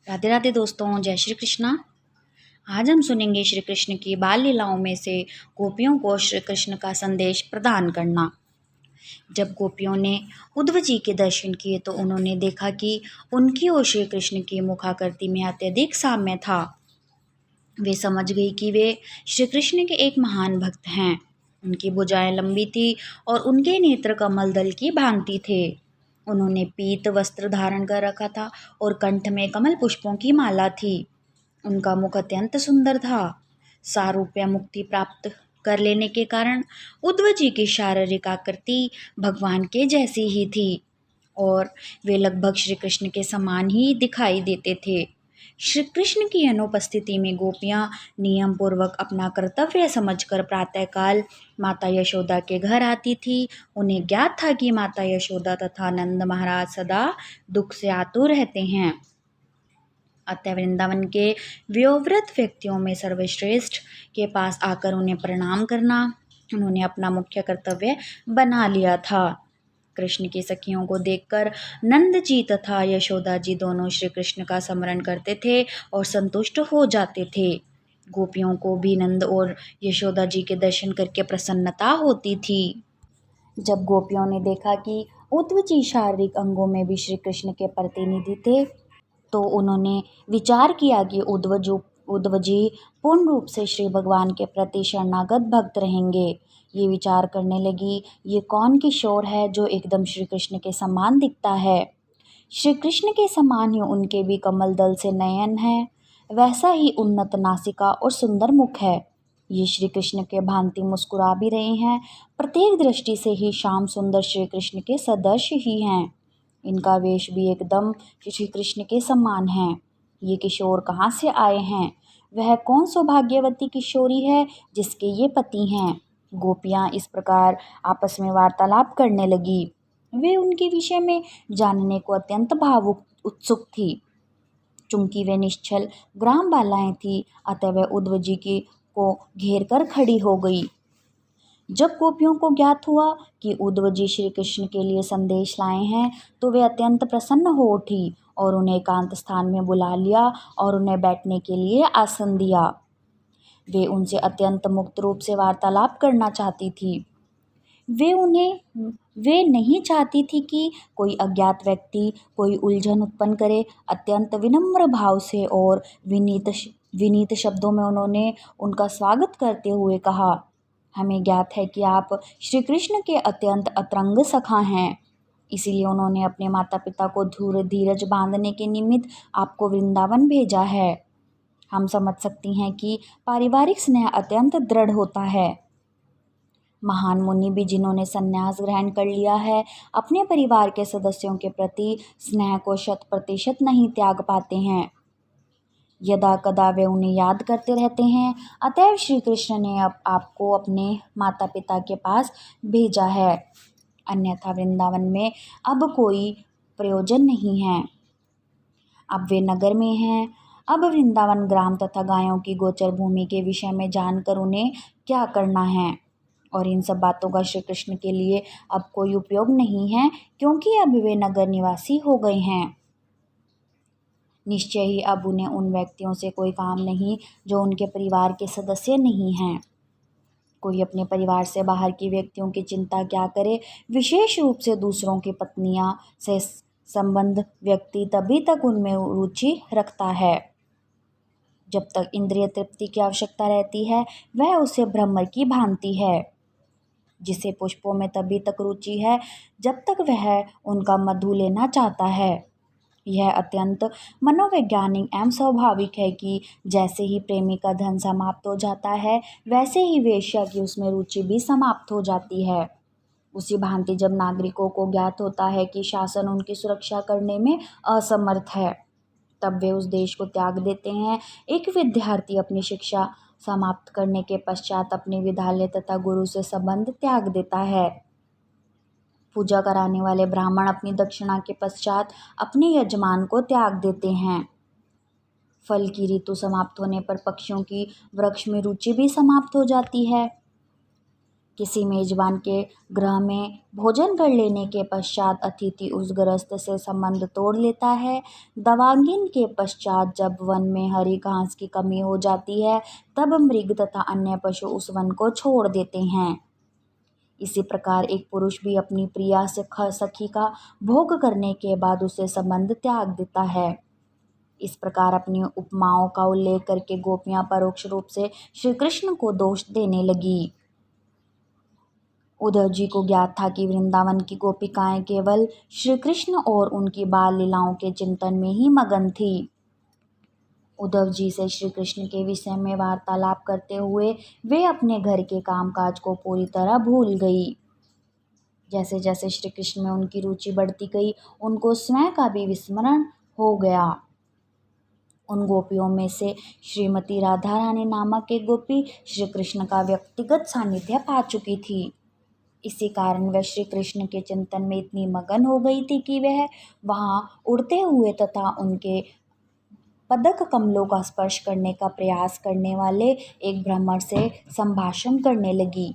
राधे राधे दोस्तों, जय श्री कृष्णा। आज हम सुनेंगे श्री कृष्ण की बाल लीलाओं में से गोपियों को श्री कृष्ण का संदेश प्रदान करना। जब गोपियों ने उद्धव जी के दर्शन किए तो उन्होंने देखा कि उनकी और श्री कृष्ण की मुखाकृति में अत्यधिक साम्य था। वे समझ गई कि वे श्री कृष्ण के एक महान भक्त हैं। उनकी भुजाएं लंबी थी और उनके नेत्र कमल दल की भांति थे। उन्होंने पीत वस्त्र धारण कर रखा था और कंठ में कमल पुष्पों की माला थी। उनका मुख अत्यंत सुंदर था। सारूप्य मुक्ति प्राप्त कर लेने के कारण उद्धव जी की शारीरिक आकृति भगवान के जैसी ही थी और वे लगभग श्री कृष्ण के समान ही दिखाई देते थे। श्री कृष्ण की अनुपस्थिति में गोपियां नियम पूर्वक अपना कर्तव्य समझकर प्रातःकाल माता यशोदा के घर आती थी। उन्हें ज्ञात था कि माता यशोदा तथा नंद महाराज सदा दुख से आतुर रहते हैं। अतः वृंदावन के वयोवृद्ध व्यक्तियों में सर्वश्रेष्ठ के पास आकर उन्हें प्रणाम करना उन्होंने अपना मुख्य कर्तव्य बना लिया था। कृष्ण की सखियों को देखकर नंद जी तथा यशोदा जी दोनों श्री कृष्ण का स्मरण करते थे और संतुष्ट हो जाते थे। गोपियों को भी नंद और यशोदा जी के दर्शन करके प्रसन्नता होती थी। जब गोपियों ने देखा कि उद्धव जी शारीरिक अंगों में भी श्री कृष्ण के प्रतिनिधि थे तो उन्होंने विचार किया कि उद्धव जी पूर्ण रूप से श्री भगवान के प्रति शरणागत भक्त रहेंगे। ये विचार करने लगी, ये कौन किशोर है जो एकदम श्री कृष्ण के समान दिखता है। श्री कृष्ण के समान ही उनके भी कमल दल से नयन है, वैसा ही उन्नत नासिका और सुंदर मुख है। ये श्री कृष्ण के भांति मुस्कुरा भी रहे हैं। प्रत्येक दृष्टि से ही श्याम सुंदर श्री कृष्ण के सदृश ही हैं। इनका वेश भी एकदम श्री कृष्ण के समान है। ये किशोर कहाँ से आए हैं? वह कौन सौभाग्यवती किशोरी है जिसके ये पति हैं? गोपियाँ इस प्रकार आपस में वार्तालाप करने लगी। वे उनके विषय में जानने को अत्यंत भावुक उत्सुक थी। चूंकि वे निश्चल ग्राम बालाएं थी, अतः वह उद्धव जी की को घेर कर खड़ी हो गई। जब गोपियों को ज्ञात हुआ कि उद्धव जी श्री कृष्ण के लिए संदेश लाए हैं तो वे अत्यंत प्रसन्न हो उठी और उन्हें एकांत स्थान में बुला लिया और उन्हें बैठने के लिए आसन दिया। वे उनसे अत्यंत मुक्त रूप से वार्तालाप करना चाहती थी। वे नहीं चाहती थी कि कोई अज्ञात व्यक्ति कोई उलझन उत्पन्न करे। अत्यंत विनम्र भाव से और विनीत शब्दों में उन्होंने उनका स्वागत करते हुए कहा, हमें ज्ञात है कि आप श्री कृष्ण के अत्यंत अतरंग सखा हैं। इसीलिए उन्होंने अपने माता पिता को धीरज बांधने के निमित्त आपको वृंदावन भेजा है। हम समझ सकती हैं कि पारिवारिक स्नेह अत्यंत दृढ़ होता है। महान मुनि भी जिन्होंने संन्यास ग्रहण कर लिया है अपने परिवार के सदस्यों के प्रति स्नेह को 100% नहीं त्याग पाते हैं। यदा कदा वे उन्हें याद करते रहते हैं। अतएव श्री कृष्ण ने अब आपको अपने माता पिता के पास भेजा है, अन्यथा वृंदावन में अब कोई प्रयोजन नहीं है। अब वे नगर में हैं। अब वृंदावन ग्राम तथा गायों की गोचर भूमि के विषय में जानकर उन्हें क्या करना है और इन सब बातों का श्री कृष्ण के लिए अब कोई उपयोग नहीं है, क्योंकि अब वे नगर निवासी हो गए हैं। निश्चय ही अब उन्हें उन व्यक्तियों से कोई काम नहीं जो उनके परिवार के सदस्य नहीं हैं। कोई अपने परिवार से बाहर की व्यक्तियों की चिंता क्या करे, विशेष रूप से दूसरों की पत्नियां से संबंध व्यक्ति तभी तक उनमें रुचि रखता है जब तक इंद्रिय तृप्ति की आवश्यकता रहती है। वह उसे भ्रमर की भांति है जिसे पुष्पों में तभी तक रुचि है जब तक वह उनका मधु लेना चाहता है। यह अत्यंत मनोवैज्ञानिक एवं स्वाभाविक है कि जैसे ही प्रेमी का धन समाप्त हो जाता है वैसे ही वेश्या की उसमें रुचि भी समाप्त हो जाती है। उसी भांति जब नागरिकों को ज्ञात होता है कि शासन उनकी सुरक्षा करने में असमर्थ है तब वे उस देश को त्याग देते हैं। एक विद्यार्थी अपनी शिक्षा समाप्त करने के पश्चात अपने विद्यालय तथा गुरु से संबंध त्याग देता है। पूजा कराने वाले ब्राह्मण अपनी दक्षिणा के पश्चात अपने यजमान को त्याग देते हैं। फल की ऋतु समाप्त होने पर पक्षियों की वृक्ष में रुचि भी समाप्त हो जाती है। किसी मेजबान के गृह में भोजन कर लेने के पश्चात अतिथि उस गृहस्थ से संबंध तोड़ लेता है। दावांगिन के पश्चात जब वन में हरी घास की कमी हो जाती है तब मृग तथा अन्य पशु उस वन को छोड़ देते हैं। इसी प्रकार एक पुरुष भी अपनी प्रिया से सखी का भोग करने के बाद उसे संबंध त्याग देता है। इस प्रकार अपनी उपमाओं का उल्लेख करके गोपियां परोक्ष रूप से श्री कृष्ण को दोष देने लगी। उद्धव जी को ज्ञात था कि वृंदावन की गोपिकाएं केवल श्री कृष्ण और उनकी बाल लीलाओं के चिंतन में ही मगन थी। उद्धव जी से श्री कृष्ण के विषय में वार्तालाप करते हुए वे अपने घर के कामकाज को पूरी तरह भूल गई। जैसे जैसे श्री कृष्ण में उनकी रुचि बढ़ती गई उनको स्वयं का भी विस्मरण हो गया। उन गोपियों में से श्रीमती राधा रानी नामक एक गोपी श्री कृष्ण का व्यक्तिगत सानिध्य पा चुकी थी। इसी कारण वह श्री कृष्ण के चिंतन में इतनी मगन हो गई थी कि वह वहां उड़ते हुए तथा उनके पदक कमलों का स्पर्श करने का प्रयास करने वाले एक भ्रमर से संभाषण करने लगी।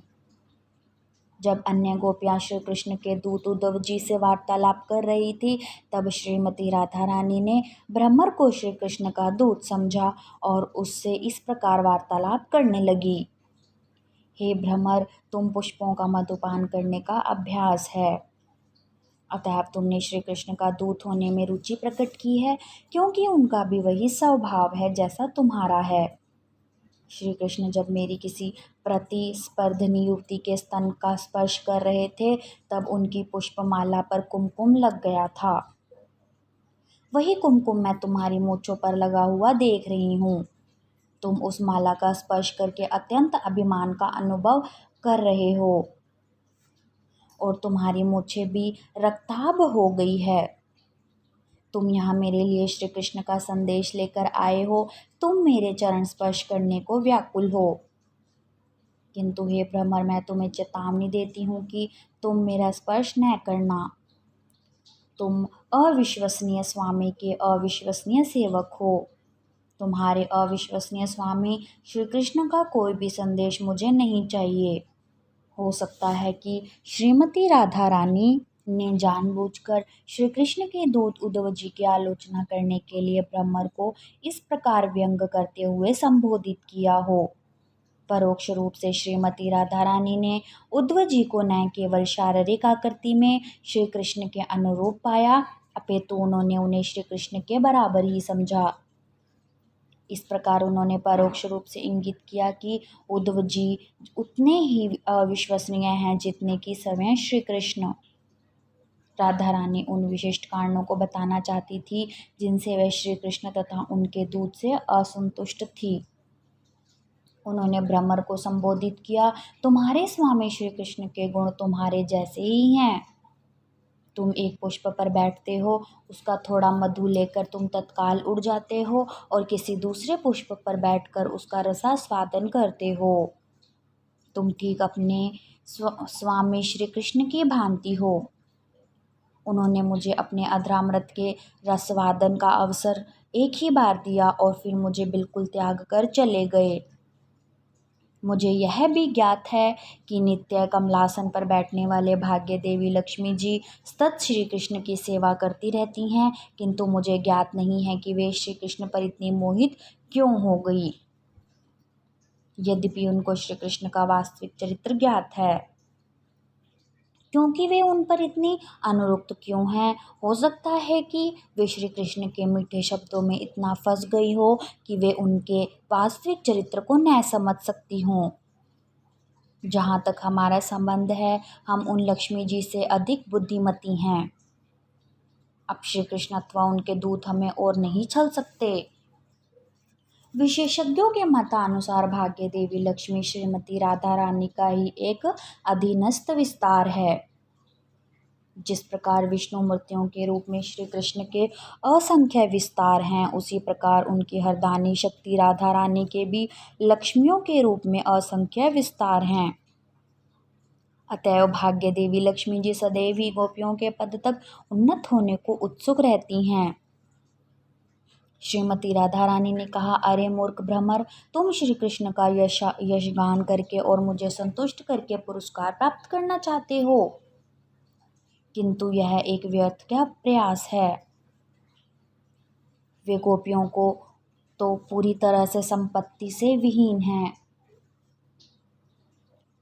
जब अन्य गोपियां श्री कृष्ण के दूत उद्धव जी से वार्तालाप कर रही थी तब श्रीमती राधा रानी ने भ्रमर को श्री कृष्ण का दूत समझा और उससे इस प्रकार वार्तालाप करने लगी। हे भ्रमर, तुम पुष्पों का मधुपान करने का अभ्यास है, अतः तुमने श्री कृष्ण का दूत होने में रुचि प्रकट की है, क्योंकि उनका भी वही स्वभाव है जैसा तुम्हारा है। श्री कृष्ण जब मेरी किसी प्रतिस्पर्धनी युवती के स्तन का स्पर्श कर रहे थे तब उनकी पुष्पमाला पर कुमकुम लग गया था। वही कुमकुम मैं तुम्हारी मूंछों पर लगा हुआ देख रही हूँ। तुम उस माला का स्पर्श करके अत्यंत अभिमान का अनुभव कर रहे हो और तुम्हारी मूंछें भी रक्ताभ हो गई है। तुम यहाँ मेरे लिए श्री कृष्ण का संदेश लेकर आए हो, तुम मेरे चरण स्पर्श करने को व्याकुल हो। किंतु हे भ्रमर, मैं तुम्हें चेतावनी देती हूँ कि तुम मेरा स्पर्श न करना। तुम अविश्वसनीय स्वामी के अविश्वसनीय सेवक हो। तुम्हारे अविश्वसनीय स्वामी श्री कृष्ण का कोई भी संदेश मुझे नहीं चाहिए। हो सकता है कि श्रीमती राधा रानी ने जानबूझकर श्री कृष्ण के दूत उद्धव जी की आलोचना करने के लिए भ्रमर को इस प्रकार व्यंग करते हुए संबोधित किया हो। परोक्ष रूप से श्रीमती राधा रानी ने उद्धव जी को न केवल शारीरिक आकृति में श्री कृष्ण के अनुरूप पाया, अपितु उन्होंने उन्हें श्री कृष्ण के बराबर ही समझा। इस प्रकार उन्होंने परोक्ष रूप से इंगित किया कि उद्धव जी उतने ही अविश्वसनीय हैं जितने कि स्वयं श्री कृष्ण। राधा रानी उन विशिष्ट कारणों को बताना चाहती थी जिनसे वह श्री कृष्ण तथा उनके दूत से असंतुष्ट थी। उन्होंने भ्रमर को संबोधित किया, तुम्हारे स्वामी श्री कृष्ण के गुण तुम्हारे जैसे ही हैं। तुम एक पुष्प पर बैठते हो, उसका थोड़ा मधु लेकर तुम तत्काल उड़ जाते हो और किसी दूसरे पुष्प पर बैठकर उसका रसास्वादन करते हो। तुम ठीक अपने स्वामी श्री कृष्ण की भांति हो। उन्होंने मुझे अपने अधरामृत के रसवादन का अवसर एक ही बार दिया और फिर मुझे बिल्कुल त्याग कर चले गए। मुझे यह भी ज्ञात है कि नित्य कमलासन पर बैठने वाले भाग्य देवी लक्ष्मी जी सतत श्री कृष्ण की सेवा करती रहती हैं, किंतु मुझे ज्ञात नहीं है कि वे श्री कृष्ण पर इतनी मोहित क्यों हो गई। यद्यपि उनको श्री कृष्ण का वास्तविक चरित्र ज्ञात है, क्योंकि वे उन पर इतनी अनुरक्त क्यों हैं। हो सकता है कि वे श्री कृष्ण के मीठे शब्दों में इतना फंस गई हो कि वे उनके वास्तविक चरित्र को न समझ सकती हों। जहाँ तक हमारा संबंध है, हम उन लक्ष्मी जी से अधिक बुद्धिमती हैं। अब श्री कृष्ण अथवा उनके दूत हमें और नहीं छल सकते। विशेषज्ञों के मतानुसार भाग्य देवी लक्ष्मी श्रीमती राधा रानी का ही एक अधीनस्थ विस्तार है। जिस प्रकार विष्णु मूर्तियों के रूप में श्री कृष्ण के असंख्य विस्तार हैं, उसी प्रकार उनकी हरदानी शक्ति राधा रानी के भी लक्ष्मियों के रूप में असंख्य विस्तार हैं। अतएव भाग्य देवी लक्ष्मी जी सदैव ही गोपियों के पद तक उन्नत होने को उत्सुक रहती हैं। श्रीमती राधा रानी ने कहा, अरे मूर्ख भ्रमर, तुम श्री कृष्ण का यशगान करके और मुझे संतुष्ट करके पुरस्कार प्राप्त करना चाहते हो, किंतु यह एक व्यर्थ का प्रयास है। वे गोपियों को तो पूरी तरह से संपत्ति से विहीन हैं।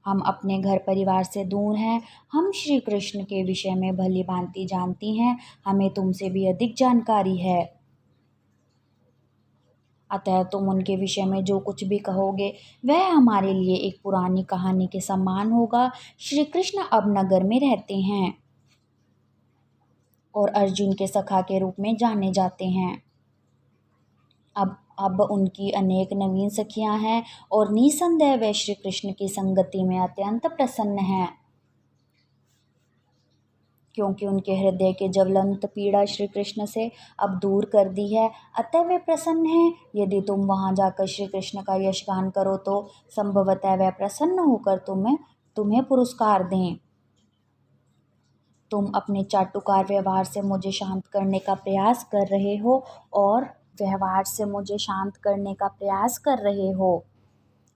हम अपने घर परिवार से दूर हैं। हम श्री कृष्ण के विषय में भली भांति जानती हैं, हमें तुमसे भी अधिक जानकारी है। अतः तुम उनके विषय में जो कुछ भी कहोगे वह हमारे लिए एक पुरानी कहानी के समान होगा। श्री कृष्ण अब नगर में रहते हैं और अर्जुन के सखा के रूप में जाने जाते हैं। अब उनकी अनेक नवीन सखियां हैं और निसंदेह वे श्री कृष्ण की संगति में अत्यंत प्रसन्न हैं, क्योंकि उनके हृदय के ज्वलंत पीड़ा श्री कृष्ण से अब दूर कर दी है। अतः वे प्रसन्न हैं। यदि तुम वहां जाकर श्री कृष्ण का यशगान करो तो संभवतः वह प्रसन्न होकर तुम्हें पुरस्कार दें। तुम अपने चाटुकार व्यवहार से मुझे शांत करने का प्रयास कर रहे हो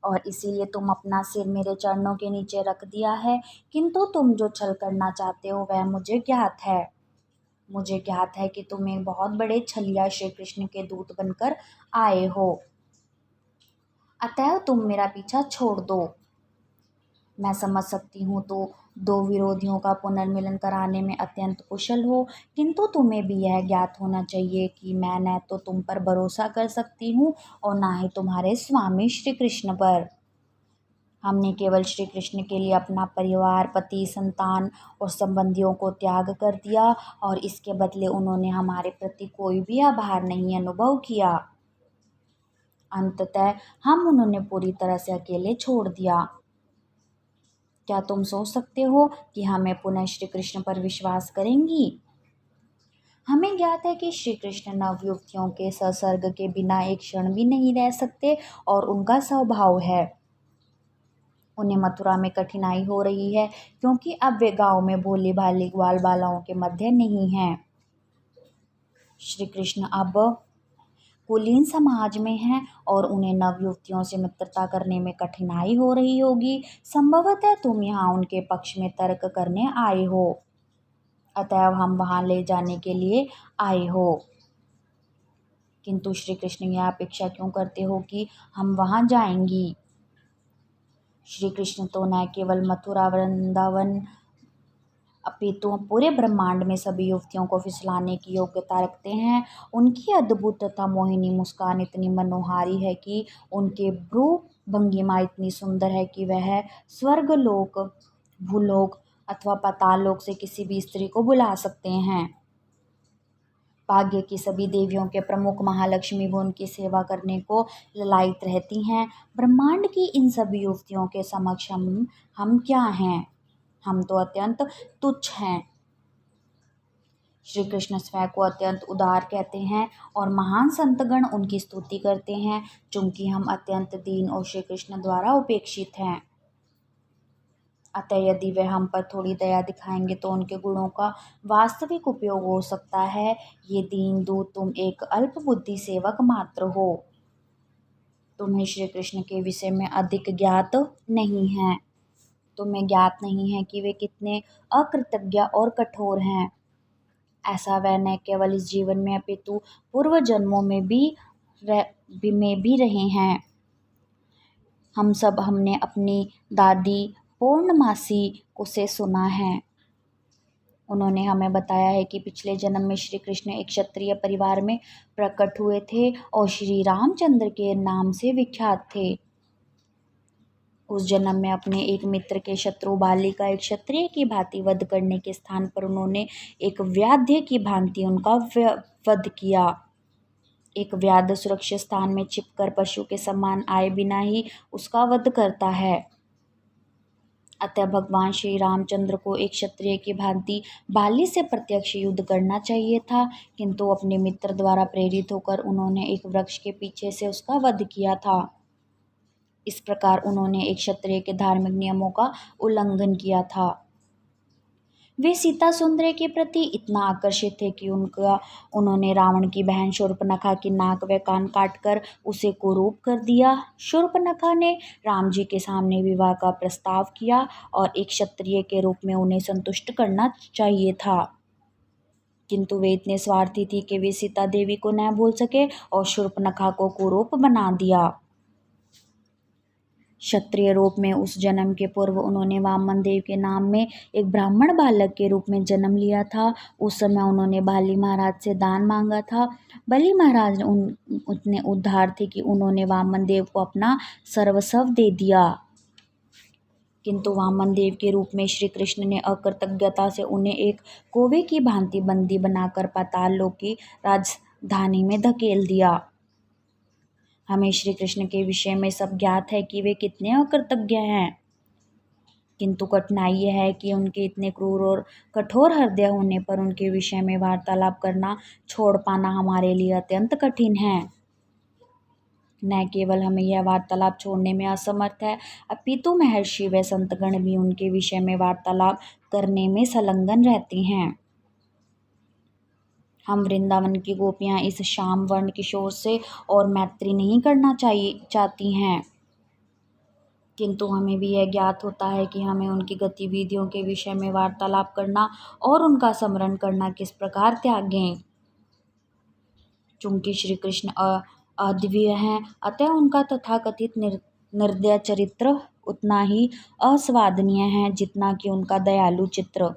और इसीलिए तुम अपना सिर मेरे चरणों के नीचे रख दिया है, किंतु तुम जो छल करना चाहते हो वह मुझे ज्ञात है। मुझे ज्ञात है कि तुम एक बहुत बड़े छलिया श्री कृष्ण के दूत बनकर आए हो। अतः तुम मेरा पीछा छोड़ दो। मैं समझ सकती हूँ तो दो विरोधियों का पुनर्मिलन कराने में अत्यंत कुशल हो, किंतु तुम्हें भी यह ज्ञात होना चाहिए कि मैं न तो तुम पर भरोसा कर सकती हूँ और ना ही तुम्हारे स्वामी श्री कृष्ण पर। हमने केवल श्री कृष्ण के लिए अपना परिवार, पति, संतान और संबंधियों को त्याग कर दिया और इसके बदले उन्होंने हमारे प्रति कोई भी आभार नहीं अनुभव किया। अंततः हम उन्होंने पूरी तरह से अकेले छोड़ दिया। क्या तुम सोच सकते हो कि हमें पुनः श्री कृष्ण पर विश्वास करेंगी? हमें ज्ञात है कि श्री कृष्ण नवयुवतियों के संसर्ग के बिना एक क्षण भी नहीं रह सकते और उनका स्वभाव है। उन्हें मथुरा में कठिनाई हो रही है क्योंकि अब वे गांव में भोली भाली ग्वाल बालाओं के मध्य नहीं हैं। श्री कृष्ण अब कुलीन समाज में हैं और उन्हें नवयुवतियों से मित्रता करने में कठिनाई हो रही होगी। संभवतः तुम यहाँ उनके पक्ष में तर्क करने आए हो, अतः हम वहाँ ले जाने के लिए आए हो। किंतु श्री कृष्ण यह अपेक्षा क्यों करते हो कि हम वहाँ जाएंगी? श्री कृष्ण तो न केवल मथुरा वृंदावन अपितु पूरे ब्रह्मांड में सभी युवतियों को फिसलाने की योग्यता रखते हैं। उनकी अद्भुत तथा मोहिनी मुस्कान इतनी मनोहारी है कि उनके भ्रू भंगिमा इतनी सुंदर है कि वह स्वर्गलोक, भूलोक अथवा पाताललोक से किसी भी स्त्री को बुला सकते हैं। भाग्य की सभी देवियों के प्रमुख महालक्ष्मी भी उनकी सेवा करने को ललायित रहती हैं। ब्रह्मांड की इन सभी युवतियों के समक्ष हम क्या हैं? हम तो अत्यंत तुच्छ हैं। श्री कृष्ण स्वयं को अत्यंत उदार कहते हैं और महान संतगण उनकी स्तुति करते हैं, चूंकि हम अत्यंत दीन और श्री कृष्ण द्वारा उपेक्षित हैं। अतः यदि वे हम पर थोड़ी दया दिखाएंगे तो उनके गुणों का वास्तविक उपयोग हो सकता है। ये दीन दूत तुम एक अल्प बुद्धि सेवक मात्र हो। तुम्हें श्री कृष्ण के विषय में अधिक ज्ञात नहीं है। तुम्हें ज्ञात नहीं है कि वे कितने अकृतज्ञ और कठोर हैं। ऐसा वह न केवल इस जीवन में अपितु पूर्व जन्मों में भी रहे हैं। हमने अपनी दादी पूर्णमासी को से सुना है। उन्होंने हमें बताया है कि पिछले जन्म में श्री कृष्ण एक क्षत्रिय परिवार में प्रकट हुए थे और श्री रामचंद्र के नाम से विख्यात थे। उस जन्म में अपने एक मित्र के शत्रु बाली का एक क्षत्रिय की भांति वध करने के स्थान पर उन्होंने एक व्याध्य की भांति उनका वध किया। एक व्याध सुरक्षित स्थान में छिपकर पशु के समान आए बिना ही उसका वध करता है। अतः भगवान श्री रामचंद्र को एक क्षत्रिय की भांति बाली से प्रत्यक्ष युद्ध करना चाहिए था, किंतु अपने मित्र द्वारा प्रेरित होकर उन्होंने एक वृक्ष के पीछे से उसका वध किया था। इस प्रकार उन्होंने एक क्षत्रिय के धार्मिक नियमों का उल्लंघन किया था। वे सीता सुंदरी के प्रति इतना आकर्षित थे कि उन्होंने रावण की बहन शूर्पणखा की नाक व कान काटकर उसे कुरूप कर दिया। शूर्पणखा ने राम जी के सामने विवाह का प्रस्ताव किया और एक क्षत्रिय के रूप में उन्हें संतुष्ट करना चाहिए था, किंतु वे इतने स्वार्थी थी कि वे सीता देवी को न भूल सके और शूर्पणखा को कुरूप बना दिया। क्षत्रिय रूप में उस जन्म के पूर्व उन्होंने वामन देव के नाम में एक ब्राह्मण बालक के रूप में जन्म लिया था। उस समय उन्होंने बलि महाराज से दान मांगा था। बलि महाराज उतने उद्धार थे कि उन्होंने वामन देव को अपना सर्वस्व दे दिया, किंतु वामन देव के रूप में श्री कृष्ण ने अकृतज्ञता से उन्हें एक कौवे की भांति बंदी बनाकर पाताल लोक की राजधानी में धकेल दिया। हमें श्री कृष्ण के विषय में सब ज्ञात है कि वे कितने अकृतज्ञ हैं, किंतु कठिनाई यह है कि उनके इतने क्रूर और कठोर हृदय होने पर उनके विषय में वार्तालाप करना छोड़ पाना हमारे लिए अत्यंत कठिन है। न केवल हमें यह वार्तालाप छोड़ने में असमर्थ है, अपितु महर्षि व संतगण भी उनके विषय में वार्तालाप करने में संलग्न रहते हैं। हम वृंदावन की गोपियां इस श्याम वर्ण किशोर से और मैत्री नहीं करना चाहती हैं, किंतु हमें भी यह ज्ञात होता है कि हमें उनकी गतिविधियों के विषय में वार्तालाप करना और उनका स्मरण करना किस प्रकार त्यागें। चूंकि श्री कृष्ण अद्वितीय हैं, अतः उनका तथाकथित निर्दय चरित्र उतना ही अस्वादनीय है जितना कि उनका दयालु चित्र।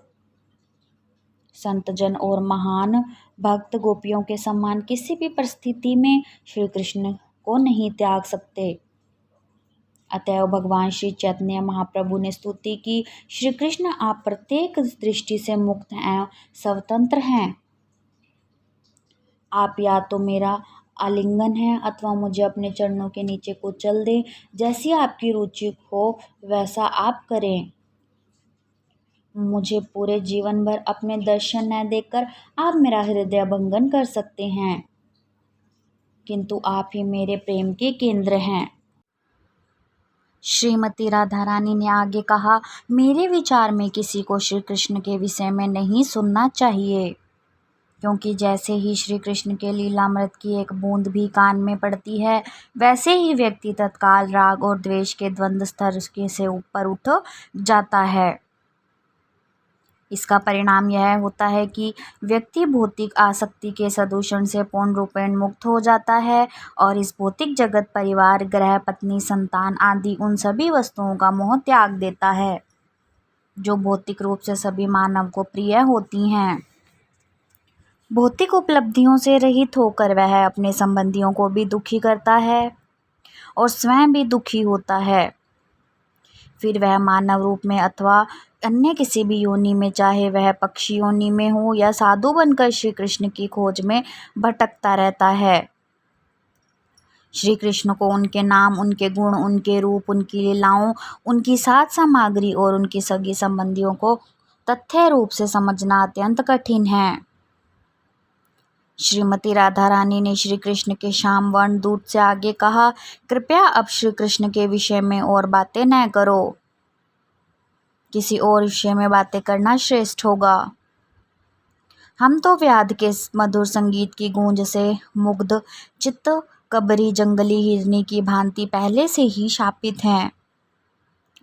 संतजन और महान भक्त गोपियों के समान किसी भी परिस्थिति में श्री कृष्ण को नहीं त्याग सकते। अतएव भगवान श्री चैतन्य महाप्रभु ने स्तुति की, श्री कृष्ण आप प्रत्येक दृष्टि से मुक्त एवं स्वतंत्र हैं। आप या तो मेरा आलिंगन है अथवा मुझे अपने चरणों के नीचे कुचल दें, जैसी आपकी रुचि हो वैसा आप करें। मुझे पूरे जीवन भर अपने दर्शन न देकर आप मेरा हृदय भंगन कर सकते हैं, किंतु आप ही मेरे प्रेम के केंद्र हैं। श्रीमती राधा रानी ने आगे कहा, मेरे विचार में किसी को श्री कृष्ण के विषय में नहीं सुनना चाहिए, क्योंकि जैसे ही श्री कृष्ण के लीलामृत की एक बूंद भी कान में पड़ती है, वैसे ही व्यक्ति तत्काल राग और द्वेष के द्वंद्व स्तर से ऊपर उठ जाता है। इसका परिणाम यह होता है कि व्यक्ति भौतिक आसक्ति के सदूषण से पूर्ण रूपेण मुक्त हो जाता है और इस भौतिक जगत, परिवार, गृह, पत्नी, संतान आदि उन सभी वस्तुओं का मोह त्याग देता है जो भौतिक रूप से सभी मानव को प्रिय होती हैं। भौतिक उपलब्धियों से रहित होकर वह अपने संबंधियों को भी दुखी करता है और स्वयं भी दुखी होता है। फिर वह मानव रूप में अथवा अन्य किसी भी योनि में, चाहे वह पक्षी योनि में हो या साधु बनकर, श्री कृष्ण की खोज में भटकता रहता है। श्री कृष्ण को उनके नाम, उनके गुण, उनके रूप, उनकी लीलाओं, उनकी साज सामग्री और उनकी सगी संबंधियों को तथ्य रूप से समझना अत्यंत कठिन है। श्रीमती राधा रानी ने श्री कृष्ण के श्याम वर्ण दूत से आगे कहा, कृपया अब श्री कृष्ण के विषय में और बातें न करो, किसी और विषय में बातें करना श्रेष्ठ होगा। हम तो व्याध के मधुर संगीत की गूंज से मुग्ध चित्त कबरी जंगली हिरनी की भांति पहले से ही शापित हैं।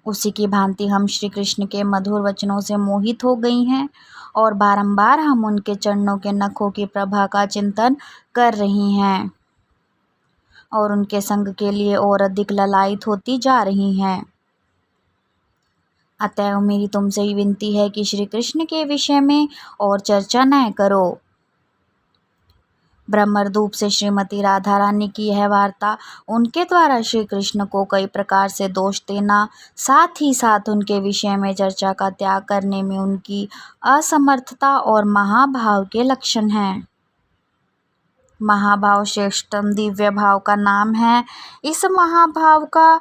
उसी की भांति हम श्री कृष्ण के मधुर वचनों से मोहित हो गई हैं और बारंबार हम उनके चरणों के नखों की प्रभा का चिंतन कर रही हैं और उनके संग के लिए और अधिक ललायित होती जा रही हैं। अतएव मेरी तुमसे ही विनती है कि श्री कृष्ण के विषय में और चर्चा न करो। ब्रह्मरूप से श्रीमती राधा रानी की यह वार्ता उनके द्वारा श्री कृष्ण को कई प्रकार से दोष देना, साथ ही साथ उनके विषय में चर्चा का त्याग करने में उनकी असमर्थता और महाभाव के लक्षण हैं। महाभाव श्रेष्ठतम दिव्य भाव का नाम है। इस महाभाव का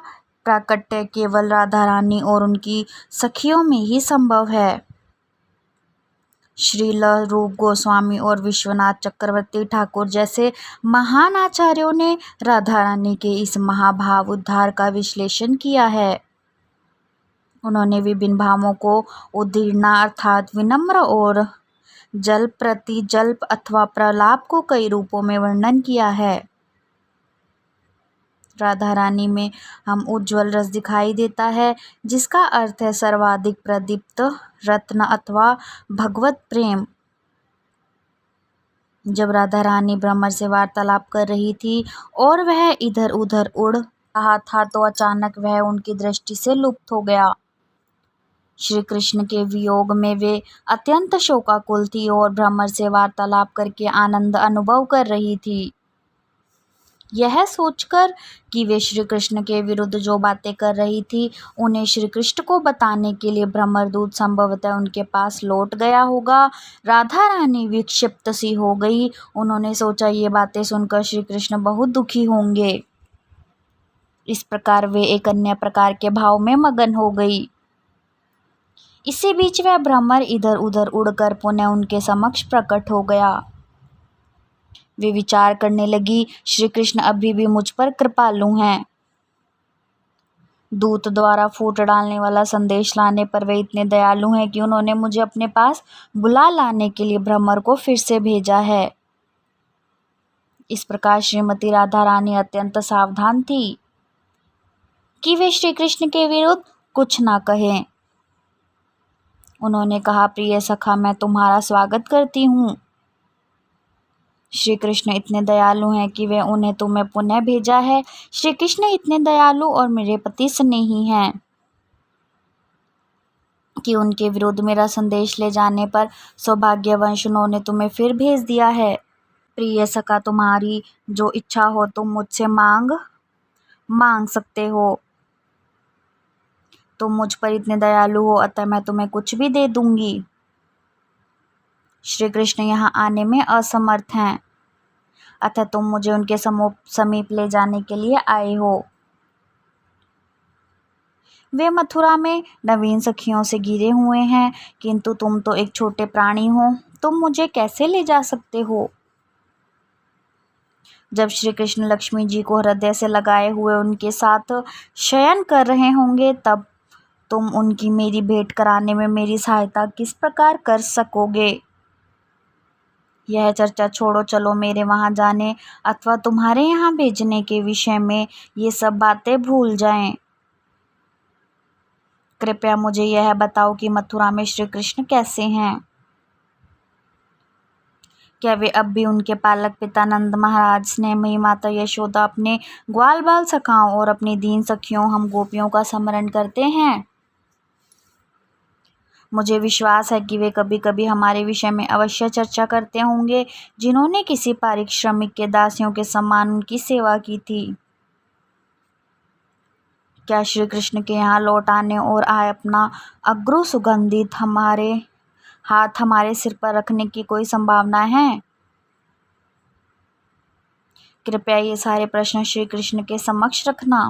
प्राकट्य केवल राधा रानी और उनकी सखियों में ही संभव है। श्रील रूप गोस्वामी और विश्वनाथ चक्रवर्ती ठाकुर जैसे महान आचार्यों ने राधा रानी के इस महाभाव उद्धार का विश्लेषण किया है। उन्होंने विभिन्न भावों को उदीर्णा अर्थात विनम्र और जल प्रति जल्प अथवा प्रलाप को कई रूपों में वर्णन किया है। राधा रानी में हम उज्ज्वल रस दिखाई देता है, जिसका अर्थ है सर्वाधिक प्रदीप्त रत्न अथवा भगवत प्रेम। जब राधा रानी भ्रमर से वार्तालाप कर रही थी और वह इधर उधर उड़ रहा था तो अचानक वह उनकी दृष्टि से लुप्त हो गया। श्री कृष्ण के वियोग में वे अत्यंत शोकाकुल थी और भ्रमर से वार्तालाप करके आनंद अनुभव कर रही थी। यह सोचकर कि वे श्री कृष्ण के विरुद्ध जो बातें कर रही थी उन्हें श्री कृष्ण को बताने के लिए भ्रमरदूत संभवतः उनके पास लौट गया होगा, राधा रानी विक्षिप्त सी हो गई। उन्होंने सोचा ये बातें सुनकर श्री कृष्ण बहुत दुखी होंगे। इस प्रकार वे एक अन्य प्रकार के भाव में मगन हो गई। इसी बीच वह भ्रमर इधर उधर उड़कर पुनः उनके समक्ष प्रकट हो गया। वे विचार करने लगी, श्री कृष्ण अभी भी मुझ पर कृपालु हैं। दूत द्वारा फूट डालने वाला संदेश लाने पर वे इतने दयालु हैं कि उन्होंने मुझे अपने पास बुला लाने के लिए भ्रमर को फिर से भेजा है। इस प्रकार श्रीमती राधा रानी अत्यंत सावधान थी कि वे श्री कृष्ण के विरुद्ध कुछ ना कहें। उन्होंने कहा, प्रिय सखा, मैं तुम्हारा स्वागत करती हूँ। श्री कृष्ण इतने दयालु हैं कि वे उन्हें तुम्हें पुनः भेजा है। श्री कृष्ण इतने दयालु और मेरे प्रति स्नेही हैं कि उनके विरुद्ध मेरा संदेश ले जाने पर सौभाग्यवश उन्होंने तुम्हें फिर भेज दिया है। प्रिय सखा, तुम्हारी जो इच्छा हो तुम मुझसे मांग सकते हो। तुम मुझ पर इतने दयालु हो, अतः मैं तुम्हें कुछ भी दे दूंगी। श्री कृष्ण यहाँ आने में असमर्थ हैं, अतः तुम मुझे उनके समीप ले जाने के लिए आए हो। वे मथुरा में नवीन सखियों से घिरे हुए हैं, किंतु तुम तो एक छोटे प्राणी हो, तुम मुझे कैसे ले जा सकते हो। जब श्री कृष्ण लक्ष्मी जी को हृदय से लगाए हुए उनके साथ शयन कर रहे होंगे, तब तुम उनकी मेरी भेंट कराने में मेरी सहायता किस प्रकार कर सकोगे। यह चर्चा छोड़ो, चलो मेरे वहाँ जाने अथवा तुम्हारे यहाँ भेजने के विषय में ये सब बातें भूल जाएं। कृपया मुझे यह बताओ कि मथुरा में श्री कृष्ण कैसे हैं। क्या वे अब भी उनके पालक पिता नंद महाराज, स्नेहमयी माता यशोदा, अपने ग्वाल बाल सखाओं और अपनी दीन सखियों हम गोपियों का स्मरण करते हैं। मुझे विश्वास है कि वे कभी कभी हमारे विषय में अवश्य चर्चा करते होंगे, जिन्होंने किसी पारिश्रमिक के दासियों के समान उनकी सेवा की थी। क्या श्री कृष्ण के यहाँ लौट आने और आए अपना अग्रु सुगंधित हाथ हमारे सिर पर रखने की कोई संभावना है। कृपया ये सारे प्रश्न श्री कृष्ण के समक्ष रखना।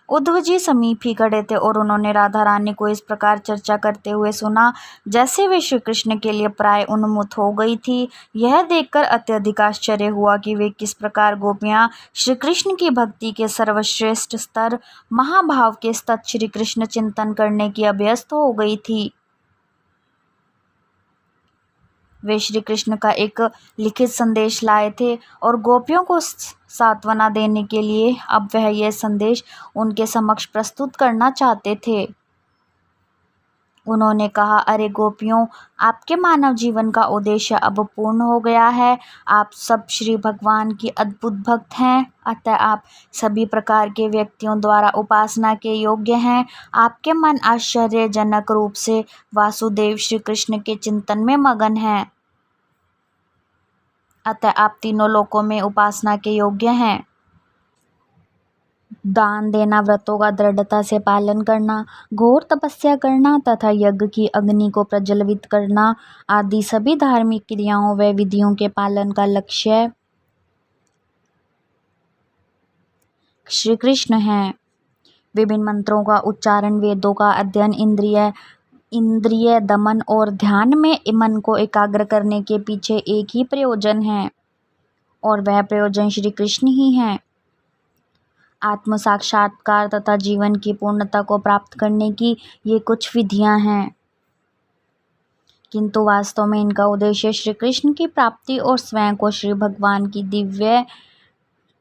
उद्धव जी समीप ही खड़े थे और उन्होंने राधा रानी को इस प्रकार चर्चा करते हुए सुना जैसे वे श्री कृष्ण के लिए प्राय उन्मुख हो गई थी। यह देखकर अत्यधिक आश्चर्य हुआ कि वे किस प्रकार गोपियां श्री कृष्ण की भक्ति के सर्वश्रेष्ठ स्तर महाभाव के स्तर श्री कृष्ण चिंतन करने की अभ्यस्त हो गई थी। वे श्री कृष्ण का एक लिखित संदेश लाए थे और गोपियों को सांत्वना देने के लिए अब वह यह संदेश उनके समक्ष प्रस्तुत करना चाहते थे। उन्होंने कहा, अरे गोपियों, आपके मानव जीवन का उद्देश्य अब पूर्ण हो गया है। आप सब श्री भगवान की अद्भुत भक्त हैं, अतः आप सभी प्रकार के व्यक्तियों द्वारा उपासना के योग्य हैं। आपके मन आश्चर्यजनक रूप से वासुदेव श्री कृष्ण के चिंतन में मगन हैं, अतः आप तीनों लोकों में उपासना के योग्य हैं। दान देना, व्रतों का दृढ़ता से पालन करना, घोर तपस्या करना तथा यज्ञ की अग्नि को प्रज्वलित करना आदि सभी धार्मिक क्रियाओं व विधियों के पालन का लक्ष्य श्री कृष्ण है। विभिन्न मंत्रों का उच्चारण, वेदों का अध्ययन, इंद्रिय दमन और ध्यान में मन को एकाग्र करने के पीछे एक ही प्रयोजन है और वह प्रयोजन श्री कृष्ण ही है। आत्म साक्षात्कार तथा जीवन की पूर्णता को प्राप्त करने की ये कुछ विधियां हैं, किंतु वास्तव में इनका उद्देश्य श्री कृष्ण की प्राप्ति और स्वयं को श्री भगवान की दिव्य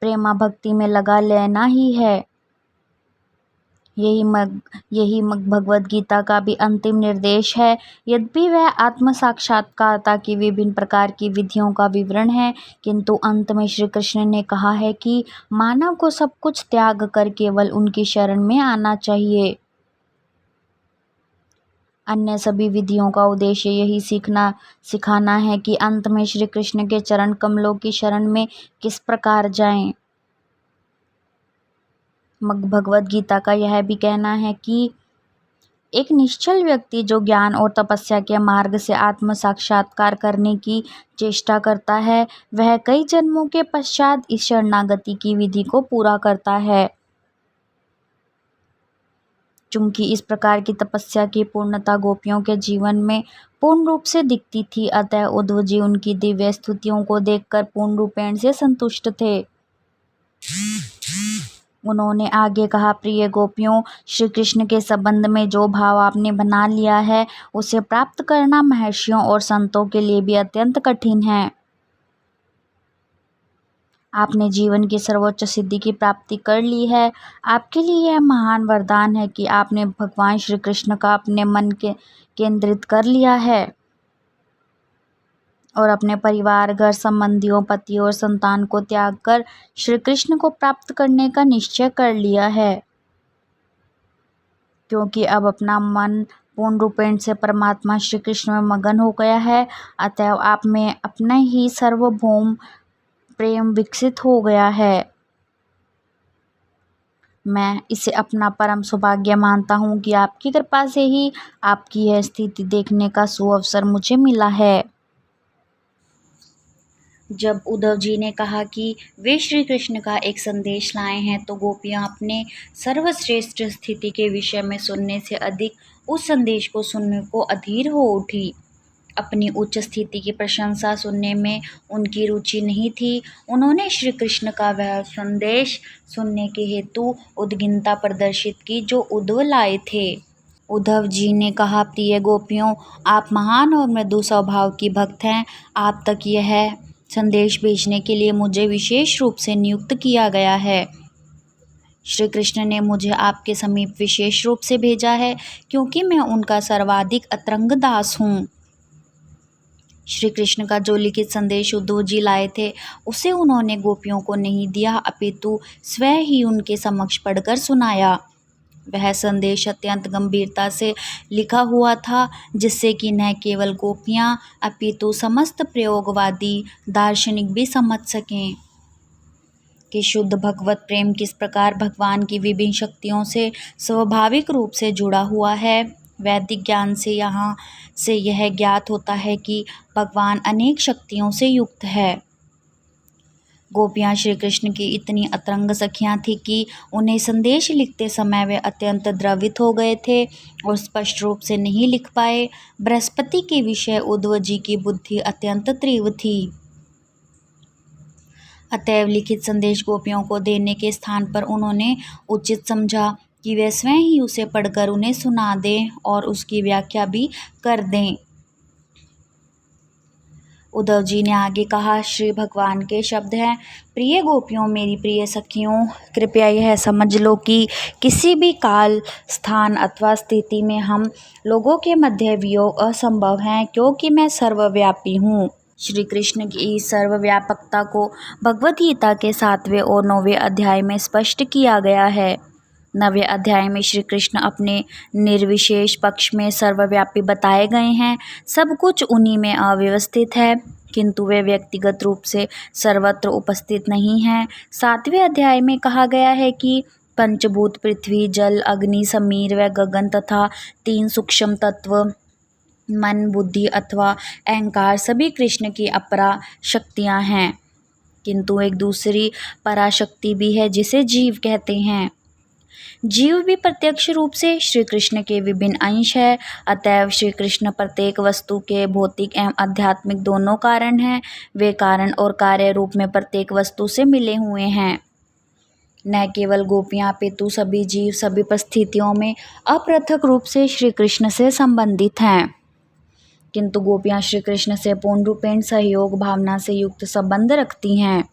प्रेमा भक्ति में लगा लेना ही है। यही भगवद गीता का भी अंतिम निर्देश है। यद्यपि वह आत्म साक्षात्कारता की विभिन्न प्रकार की विधियों का विवरण है, किंतु अंत में श्री कृष्ण ने कहा है कि मानव को सब कुछ त्याग कर केवल उनकी शरण में आना चाहिए। अन्य सभी विधियों का उद्देश्य यही सिखाना है कि अंत में श्री कृष्ण के चरण कमलों की शरण में किस प्रकार जाएं। भगवद गीता का यह भी कहना है कि एक निश्चल व्यक्ति जो ज्ञान और तपस्या के मार्ग से आत्म साक्षात्कार करने की चेष्टा करता है, वह कई जन्मों के पश्चात इस शरणागति की विधि को पूरा करता है। चूंकि इस प्रकार की तपस्या की पूर्णता गोपियों के जीवन में पूर्ण रूप से दिखती थी, अतः उद्धव जी उनकी दिव्य स्तुतियों को देखकर पूर्ण रूपेण से संतुष्ट थे। उन्होंने आगे कहा, प्रिय गोपियों, श्री कृष्ण के संबंध में जो भाव आपने बना लिया है, उसे प्राप्त करना महर्षियों और संतों के लिए भी अत्यंत कठिन है। आपने जीवन की सर्वोच्च सिद्धि की प्राप्ति कर ली है। आपके लिए यह महान वरदान है कि आपने भगवान श्री कृष्ण का अपने मन के केंद्रित कर लिया है और अपने परिवार, घर संबंधियों, पति और संतान को त्याग कर श्री कृष्ण को प्राप्त करने का निश्चय कर लिया है। क्योंकि अब अपना मन पूर्ण रूपेण से परमात्मा श्री कृष्ण में मगन हो गया है, अतः आप में अपना ही सार्वभौम प्रेम विकसित हो गया है। मैं इसे अपना परम सौभाग्य मानता हूँ कि आपकी कृपा से ही आपकी यह स्थिति देखने का सुअवसर मुझे मिला है। जब उद्धव जी ने कहा कि वे श्री कृष्ण का एक संदेश लाए हैं, तो गोपियाँ अपने सर्वश्रेष्ठ स्थिति के विषय में सुनने से अधिक उस संदेश को सुनने को अधीर हो उठी। अपनी उच्च स्थिति की प्रशंसा सुनने में उनकी रुचि नहीं थी। उन्होंने श्री कृष्ण का वह संदेश सुनने के हेतु उद्विग्नता प्रदर्शित की जो उद्धव लाए थे। उद्धव जी ने कहा, प्रिय गोपियों, आप महान और मृदु स्वभाव की भक्त हैं। आप तक यह संदेश भेजने के लिए मुझे विशेष रूप से नियुक्त किया गया है। श्री कृष्ण ने मुझे आपके समीप विशेष रूप से भेजा है, क्योंकि मैं उनका सर्वाधिक अतरंग दास हूँ। श्री कृष्ण का जो लिखित संदेश उद्धव जी लाए थे, उसे उन्होंने गोपियों को नहीं दिया, अपितु स्वयं ही उनके समक्ष पढ़कर सुनाया। वह संदेश अत्यंत गंभीरता से लिखा हुआ था, जिससे कि न केवल गोपियाँ अपितु समस्त प्रयोगवादी दार्शनिक भी समझ सकें कि शुद्ध भगवत प्रेम किस प्रकार भगवान की विभिन्न शक्तियों से स्वाभाविक रूप से जुड़ा हुआ है। वैदिक ज्ञान से यहाँ से यह ज्ञात होता है कि भगवान अनेक शक्तियों से युक्त है। गोपियाँ श्री कृष्ण की इतनी अतरंग सखियाँ थीं कि उन्हें संदेश लिखते समय वे अत्यंत द्रवित हो गए थे और स्पष्ट रूप से नहीं लिख पाए। बृहस्पति के विषय उद्धव जी की बुद्धि अत्यंत तीव्र थी, अतएव लिखित संदेश गोपियों को देने के स्थान पर उन्होंने उचित समझा कि वे स्वयं ही उसे पढ़कर उन्हें सुना दें और उसकी व्याख्या भी कर दें। उद्धव जी ने आगे कहा, श्री भगवान के शब्द हैं, प्रिय गोपियों, मेरी प्रिय सखियों, कृपया यह समझ लो कि किसी भी काल, स्थान अथवा स्थिति में हम लोगों के मध्य वियोग असंभव है, क्योंकि मैं सर्वव्यापी हूँ। श्री कृष्ण की इस सर्वव्यापकता को भगवद गीता के 7वें और 9वें अध्याय में स्पष्ट किया गया है। 9वें अध्याय में श्री कृष्ण अपने निर्विशेष पक्ष में सर्वव्यापी बताए गए हैं। सब कुछ उन्हीं में अव्यवस्थित है, किंतु वे व्यक्तिगत रूप से सर्वत्र उपस्थित नहीं हैं। 7वें अध्याय में कहा गया है कि पंचभूत पृथ्वी, जल, अग्नि, समीर व गगन तथा 3 सूक्ष्म तत्व मन, बुद्धि अथवा अहंकार सभी कृष्ण की अपरा शक्तियाँ हैं, किंतु एक दूसरी पराशक्ति भी है जिसे जीव कहते हैं। जीव भी प्रत्यक्ष रूप से श्री कृष्ण के विभिन्न अंश है। अतएव श्री कृष्ण प्रत्येक वस्तु के भौतिक एवं आध्यात्मिक दोनों कारण हैं। वे कारण और कार्य रूप में प्रत्येक वस्तु से मिले हुए हैं। न केवल गोपियाँ अपितु सभी जीव सभी परिस्थितियों में अपृथक रूप से श्री कृष्ण से संबंधित हैं, किंतु गोपियाँ श्री कृष्ण से पूर्ण रूपेण सहयोग भावना से युक्त संबंध रखती हैं,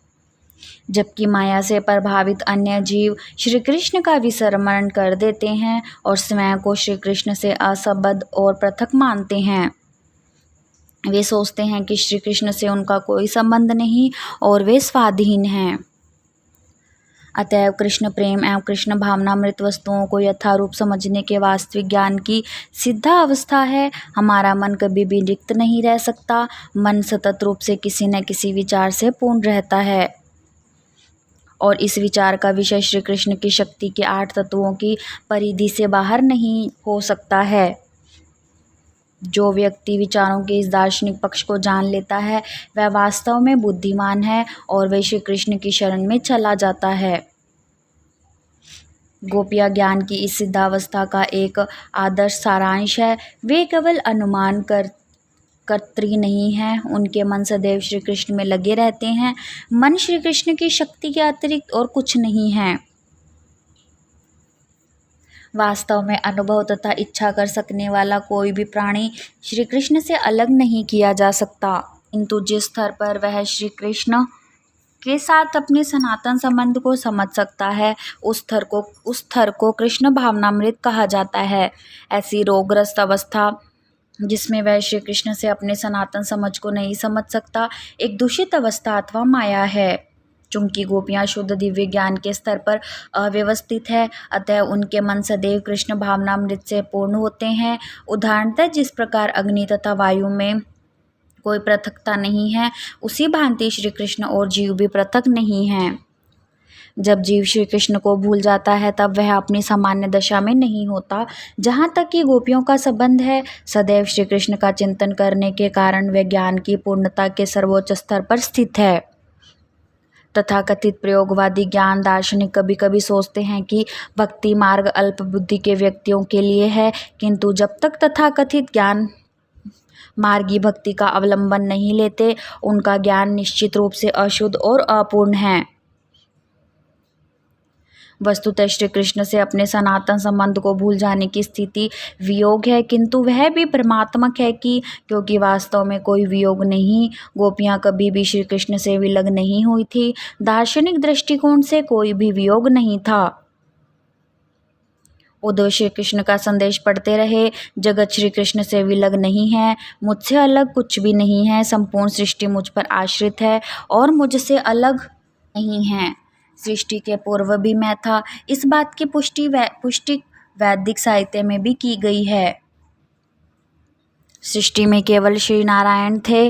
जबकि माया से प्रभावित अन्य जीव श्री कृष्ण का विस्मरण कर देते हैं और स्वयं को श्री कृष्ण से असंबद्ध और पृथक मानते हैं। वे सोचते हैं कि श्री कृष्ण से उनका कोई संबंध नहीं और वे स्वाधीन हैं। अतएव कृष्ण प्रेम एवं कृष्ण भावनामृत वस्तुओं को यथारूप समझने के वास्तविक ज्ञान की सिद्धा अवस्था है। हमारा मन कभी भी रिक्त नहीं रह सकता। मन सतत रूप से किसी न किसी विचार से पूर्ण रहता है और इस विचार का विषय श्री कृष्ण की शक्ति के 8 तत्वों की परिधि से बाहर नहीं हो सकता है। जो व्यक्ति विचारों के इस दार्शनिक पक्ष को जान लेता है वह वास्तव में बुद्धिमान है और वह श्री कृष्ण की शरण में चला जाता है। गोपियाँ ज्ञान की इस सिद्धावस्था का एक आदर्श सारांश है। वे केवल अनुमान कर्त्री नहीं हैं, उनके मन सदैव श्री कृष्ण में लगे रहते हैं। मन श्री कृष्ण की शक्ति के अतिरिक्त और कुछ नहीं है। वास्तव में अनुभव तथा इच्छा कर सकने वाला कोई भी प्राणी श्री कृष्ण से अलग नहीं किया जा सकता, किंतु जिस स्तर पर वह श्री कृष्ण के साथ अपने सनातन संबंध को समझ सकता है उस स्तर को कृष्ण भावनामृत कहा जाता है। ऐसी रोगग्रस्त अवस्था जिसमें वह श्री कृष्ण से अपने सनातन समझ को नहीं समझ सकता एक दूषित अवस्था अथवा माया है। चूंकि गोपियाँ शुद्ध दिव्य ज्ञान के स्तर पर अव्यवस्थित है, अतः उनके मन सदैव कृष्ण भावनामृत से पूर्ण होते हैं। उदाहरणतः जिस प्रकार अग्नि तथा वायु में कोई पृथकता नहीं है, उसी भांति श्री कृष्ण और जीव भी पृथक नहीं हैं। जब जीव श्री कृष्ण को भूल जाता है तब वह अपनी सामान्य दशा में नहीं होता। जहाँ तक कि गोपियों का संबंध है, सदैव श्री कृष्ण का चिंतन करने के कारण वे ज्ञान की पूर्णता के सर्वोच्च स्तर पर स्थित है। तथाकथित प्रयोगवादी ज्ञान दार्शनिक कभी कभी सोचते हैं कि भक्ति मार्ग अल्प बुद्धि के व्यक्तियों के लिए है, किंतु जब तक तथाकथित ज्ञान मार्गी भक्ति का अवलंबन नहीं लेते, उनका ज्ञान निश्चित रूप से अशुद्ध और अपूर्ण है। वस्तुतः श्री कृष्ण से अपने सनातन संबंध को भूल जाने की स्थिति वियोग है, किंतु वह भी परमात्मक है कि क्योंकि वास्तव में कोई वियोग नहीं। गोपियाँ कभी भी श्री कृष्ण से विलग नहीं हुई थी। दार्शनिक दृष्टिकोण से कोई भी वियोग नहीं था। उद्धव श्री कृष्ण का संदेश पढ़ते रहे, जगत श्री कृष्ण से विलग नहीं है, मुझसे अलग कुछ भी नहीं है, संपूर्ण सृष्टि मुझ पर आश्रित है और मुझसे अलग नहीं है। सृष्टि के पूर्व भी मैं था। इस बात की पुष्टि वैदिक साहित्य में भी की गई है। सृष्टि में केवल श्री नारायण थे,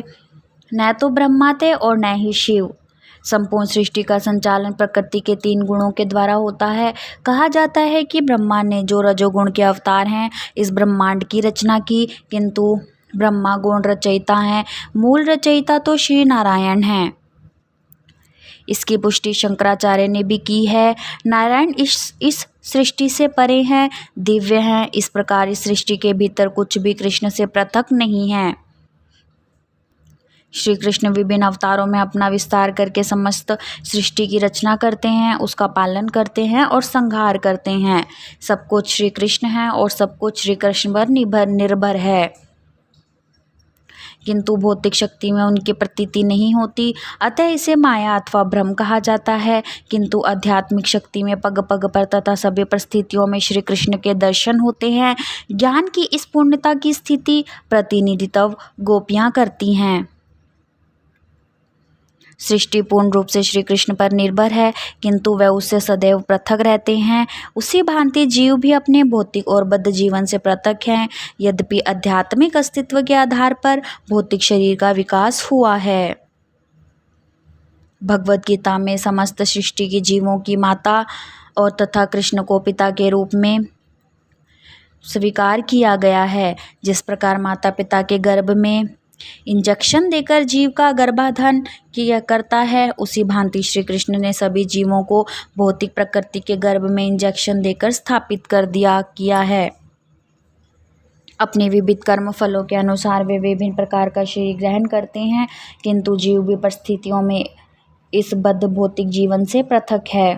न तो ब्रह्मा थे और न ही शिव। संपूर्ण सृष्टि का संचालन प्रकृति के 3 गुणों के द्वारा होता है। कहा जाता है कि ब्रह्मा ने जो रजोगुण के अवतार हैं इस ब्रह्मांड की रचना की, किंतु ब्रह्मा गुण रचयिता हैं, मूल रचयिता तो श्री नारायण हैं। इसकी पुष्टि शंकराचार्य ने भी की है। नारायण इस सृष्टि से परे हैं, दिव्य हैं। इस प्रकार इस सृष्टि के भीतर कुछ भी कृष्ण से पृथक नहीं है। श्री कृष्ण विभिन्न अवतारों में अपना विस्तार करके समस्त सृष्टि की रचना करते हैं, उसका पालन करते हैं और संहार करते हैं। सब कुछ श्री कृष्ण है और सब कुछ श्री कृष्ण पर निर्भर है, किंतु भौतिक शक्ति में उनकी प्रतीति नहीं होती, अतः इसे माया अथवा भ्रम कहा जाता है। किंतु आध्यात्मिक शक्ति में पग पग पर तथा सभी परिस्थितियों में श्री कृष्ण के दर्शन होते हैं। ज्ञान की इस पूर्णता की स्थिति प्रतिनिधित्व गोपियाँ करती हैं। सृष्टि पूर्ण रूप से श्री कृष्ण पर निर्भर है, किंतु वह उससे सदैव पृथक रहते हैं। उसी भांति जीव भी अपने भौतिक और बद्ध जीवन से पृथक हैं। यद्यपि आध्यात्मिक अस्तित्व के आधार पर भौतिक शरीर का विकास हुआ है। भगवद गीता में समस्त सृष्टि की जीवों की माता और तथा कृष्ण को पिता के रूप में स्वीकार किया गया है। जिस प्रकार माता पिता के गर्भ में इंजेक्शन देकर जीव का गर्भाधान किया करता है, उसी भांति श्री कृष्ण ने सभी जीवों को भौतिक प्रकृति के गर्भ में इंजेक्शन देकर स्थापित किया है। अपने विविध कर्म फलों के अनुसार वे विभिन्न प्रकार का शरीर ग्रहण करते हैं, किंतु जीव भी परिस्थितियों में इस बद्ध भौतिक जीवन से पृथक है।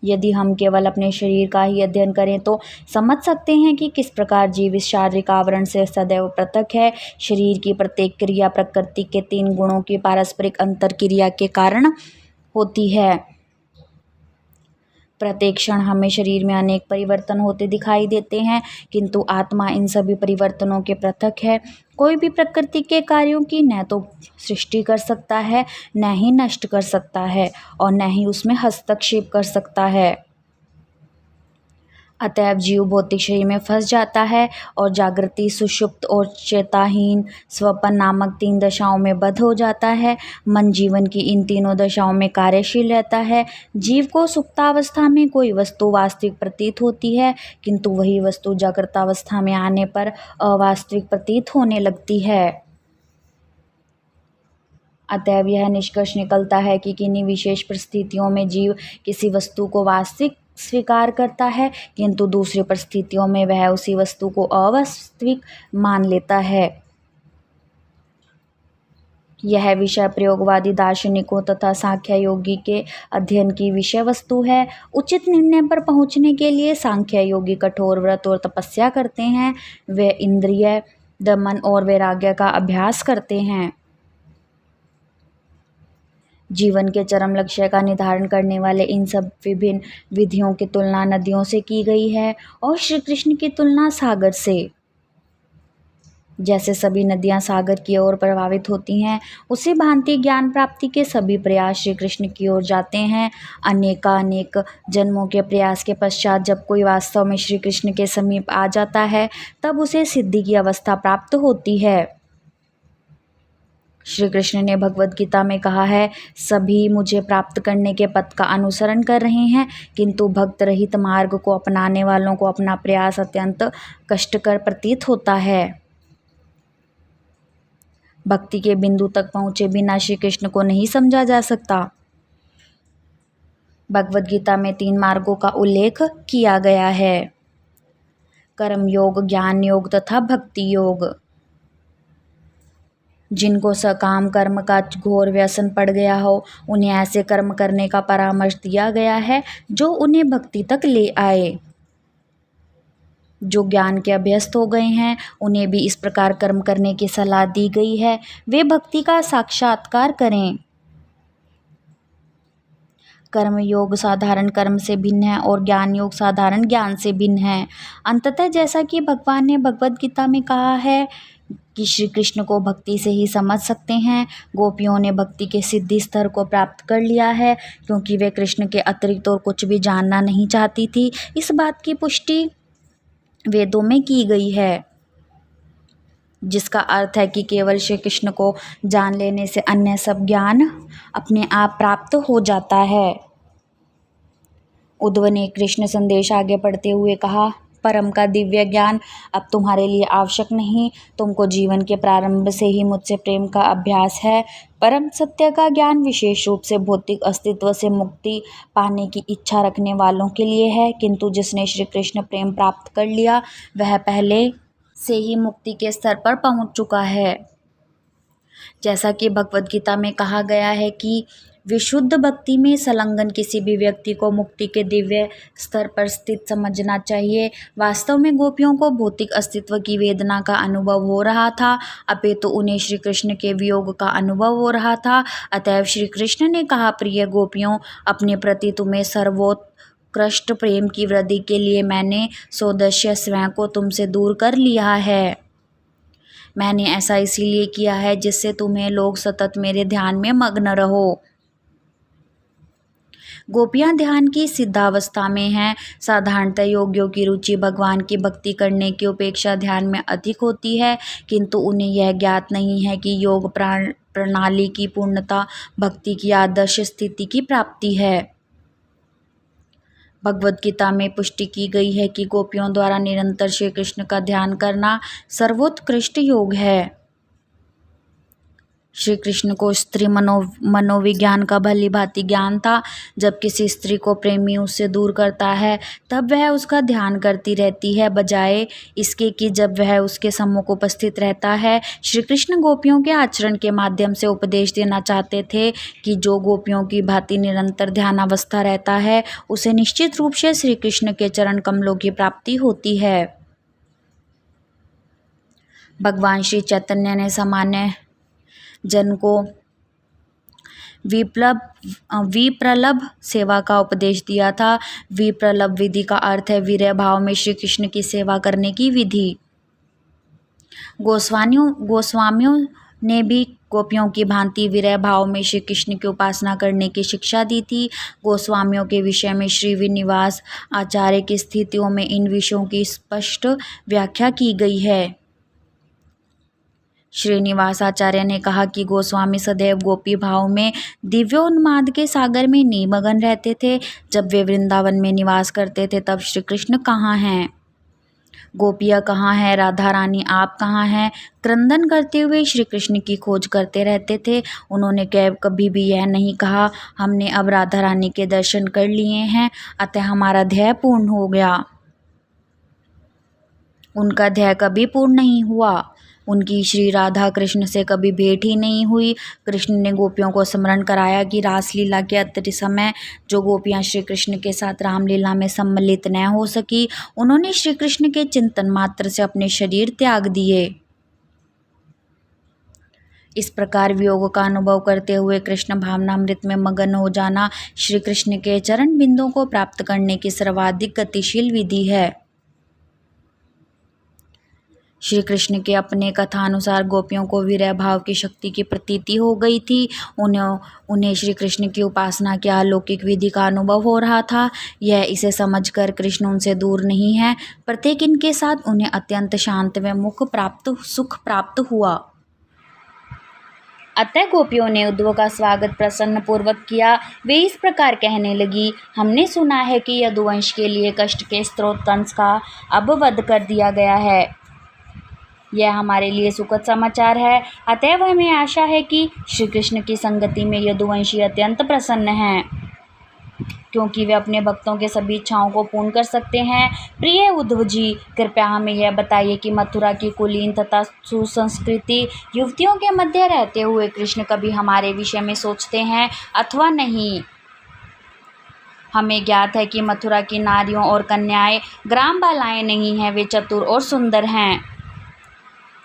यदि हम केवल अपने शरीर का ही अध्ययन करें तो समझ सकते हैं कि किस प्रकार जीव इस शारीरिक आवरण से सदैव पृथक है। शरीर की प्रत्येक क्रिया प्रकृति के 3 गुणों की पारस्परिक अंतर क्रिया के कारण होती है। प्रत्येक क्षण हमें शरीर में अनेक परिवर्तन होते दिखाई देते हैं, किंतु आत्मा इन सभी परिवर्तनों के पृथक है। कोई भी प्रकृति के कार्यों की न तो सृष्टि कर सकता है, न ही नष्ट कर सकता है, और न ही उसमें हस्तक्षेप कर सकता है। अतएव जीव भौतिक शरीर में फंस जाता है और जागृति, सुषुप्त और चेताहीन स्वपन नामक 3 दशाओं में बद्ध हो जाता है। मन जीवन की इन तीनों दशाओं में कार्यशील रहता है। जीव को सुप्तावस्था में कोई वस्तु वास्तविक प्रतीत होती है, किंतु वही वस्तु जागृतावस्था में आने पर अवास्तविक प्रतीत होने लगती है। अतएव यह निष्कर्ष निकलता है कि किन्हीं विशेष परिस्थितियों में जीव किसी वस्तु को वास्तविक स्वीकार करता है, किंतु दूसरी परिस्थितियों में वह उसी वस्तु को अवास्तविक मान लेता है। यह विषय प्रयोगवादी दार्शनिकों तथा सांख्य योगी के अध्ययन की विषय वस्तु है। उचित निर्णय पर पहुँचने के लिए सांख्य योगी कठोर व्रत और तपस्या करते हैं। वे इंद्रिय दमन और वैराग्य का अभ्यास करते हैं। जीवन के चरम लक्ष्य का निर्धारण करने वाले इन सब विभिन्न विधियों की तुलना नदियों से की गई है और श्री कृष्ण की तुलना सागर से। जैसे सभी नदियां सागर की ओर प्रवाहित होती हैं, उसी भांति ज्ञान प्राप्ति के सभी प्रयास श्री कृष्ण की ओर जाते हैं। अनेकानेक जन्मों के प्रयास के पश्चात जब कोई वास्तव में श्री कृष्ण के समीप आ जाता है, तब उसे सिद्धि की अवस्था प्राप्त होती है। श्री कृष्ण ने भगवद गीता में कहा है, सभी मुझे प्राप्त करने के पथ का अनुसरण कर रहे हैं, किंतु भक्त रहित मार्ग को अपनाने वालों को अपना प्रयास अत्यंत कष्टकर प्रतीत होता है। भक्ति के बिंदु तक पहुँचे बिना श्री कृष्ण को नहीं समझा जा सकता। भगवद गीता में 3 मार्गों का उल्लेख किया गया है, कर्म योग, ज्ञान योग तथा भक्ति योग। जिनको सकाम कर्म का घोर व्यसन पड़ गया हो, उन्हें ऐसे कर्म करने का परामर्श दिया गया है जो उन्हें भक्ति तक ले आए। जो ज्ञान के अभ्यस्त हो गए हैं, उन्हें भी इस प्रकार कर्म करने की सलाह दी गई है। वे भक्ति का साक्षात्कार करें। कर्म योग साधारण कर्म से भिन्न है और ज्ञान योग साधारण ज्ञान से भिन्न है। अंततः जैसा कि भगवान ने भगवद गीता में कहा है कि श्री कृष्ण को भक्ति से ही समझ सकते हैं। गोपियों ने भक्ति के सिद्धि स्तर को प्राप्त कर लिया है, क्योंकि वे कृष्ण के अतिरिक्त और कुछ भी जानना नहीं चाहती थी। इस बात की पुष्टि वेदों में की गई है, जिसका अर्थ है कि केवल श्री कृष्ण को जान लेने से अन्य सब ज्ञान अपने आप प्राप्त हो जाता है। उद्धव ने कृष्ण संदेश आगे पढ़ते हुए कहा, परम का दिव्य ज्ञान अब तुम्हारे लिए आवश्यक नहीं। तुमको जीवन के प्रारंभ से ही मुझसे प्रेम का अभ्यास है। परम सत्य का ज्ञान विशेष रूप से भौतिक अस्तित्व से मुक्ति पाने की इच्छा रखने वालों के लिए है, किंतु जिसने श्री कृष्ण प्रेम प्राप्त कर लिया, वह पहले से ही मुक्ति के स्तर पर पहुंच चुका है। जैसा कि भगवद गीता में कहा गया है कि विशुद्ध भक्ति में संलग्न किसी भी व्यक्ति को मुक्ति के दिव्य स्तर पर स्थित समझना चाहिए। वास्तव में गोपियों को भौतिक अस्तित्व की वेदना का अनुभव हो रहा था, अपितु उन्हें श्री कृष्ण के वियोग का अनुभव हो रहा था। अतएव श्री कृष्ण ने कहा, प्रिय गोपियों, अपने प्रति तुम्हें सर्वोत्कृष्ट प्रेम की वृद्धि के लिए मैंने सौदस्य स्वयं को तुमसे दूर कर लिया है। मैंने ऐसा इसीलिए किया है जिससे तुम्हें लोग सतत मेरे ध्यान में मग्न रहो। गोपियां ध्यान की सिद्धावस्था में हैं। साधारणतः योगियों की रुचि भगवान की भक्ति करने की अपेक्षा ध्यान में अधिक होती है, किंतु उन्हें यह ज्ञात नहीं है कि योग प्रणाली की पूर्णता भक्ति की आदर्श स्थिति की प्राप्ति है। भगवद गीता में पुष्टि की गई है कि गोपियों द्वारा निरंतर श्री कृष्ण का ध्यान करना सर्वोत्कृष्ट योग है। श्री कृष्ण को स्त्री मनोविज्ञान का भली भांति ज्ञान था। जब किसी स्त्री को प्रेमी उससे दूर करता है तब वह उसका ध्यान करती रहती है, बजाय इसके कि जब वह उसके सम्मुख उपस्थित रहता है। श्री कृष्ण गोपियों के आचरण के माध्यम से उपदेश देना चाहते थे कि जो गोपियों की भांति निरंतर ध्यानावस्था रहता है उसे निश्चित रूप से श्री कृष्ण के चरण कमलों की प्राप्ति होती है। भगवान श्री चैतन्य ने सामान्य जन को विप्रलभ सेवा का उपदेश दिया था। विप्रलभ विधि का अर्थ है विरह भाव में श्री कृष्ण की सेवा करने की विधि। गोस्वामियों ने भी गोपियों की भांति विरह भाव में श्री कृष्ण की उपासना करने की शिक्षा दी थी। गोस्वामियों के विषय में श्री श्रीनिवास आचार्य की स्थितियों में इन विषयों की स्पष्ट व्याख्या की गई है। श्रीनिवास आचार्य ने कहा कि गोस्वामी सदैव गोपी भाव में दिव्योन्माद के सागर में निमग्न रहते थे। जब वे वृंदावन में निवास करते थे तब श्री कृष्ण कहाँ हैं, गोपियाँ कहाँ हैं, राधा रानी आप कहाँ हैं, क्रंदन करते हुए श्री कृष्ण की खोज करते रहते थे। उन्होंने कभी भी यह नहीं कहा हमने अब राधा रानी के दर्शन कर लिए हैं अतः हमारा ध्येय पूर्ण हो गया। उनका ध्येय कभी पूर्ण नहीं हुआ। उनकी श्री राधा कृष्ण से कभी भेंट ही नहीं हुई। कृष्ण ने गोपियों को स्मरण कराया कि रासलीला के अत्यंत समय जो गोपियां श्री कृष्ण के साथ रामलीला में सम्मिलित न हो सकी, उन्होंने श्री कृष्ण के चिंतन मात्र से अपने शरीर त्याग दिए। इस प्रकार वियोग का अनुभव करते हुए कृष्ण भावनामृत में मगन हो जाना श्री कृष्ण के चरण बिंदुओं को प्राप्त करने की सर्वाधिक गतिशील विधि है। श्री कृष्ण के अपने कथानुसार गोपियों को विरह भाव की शक्ति की प्रतीति हो गई थी। उन्हें श्री कृष्ण की उपासना की अलौकिक विधि का अनुभव हो रहा था। यह इसे समझकर कृष्ण उनसे दूर नहीं है, प्रत्येक इनके साथ उन्हें अत्यंत शांत व सुख प्राप्त हुआ। अतः गोपियों ने उद्धव का स्वागत प्रसन्न पूर्वक किया। वे इस प्रकार कहने लगी, हमने सुना है कि यदुवंश के लिए कष्ट के स्रोत कंस का अब वध कर दिया गया है। यह हमारे लिए सुखद समाचार है। अतएव हमें आशा है कि श्री कृष्ण की संगति में यदुवंशी अत्यंत प्रसन्न हैं, क्योंकि वे अपने भक्तों के सभी इच्छाओं को पूर्ण कर सकते हैं। प्रिय उद्धव जी, कृपया हमें यह बताइए कि मथुरा की कुलीन तथा सुसंस्कृति युवतियों के मध्य रहते हुए कृष्ण कभी हमारे विषय में सोचते हैं अथवा नहीं। हमें ज्ञात है कि मथुरा की नारियों और कन्याएं ग्राम बालाएं नहीं हैं, वे चतुर और सुंदर हैं।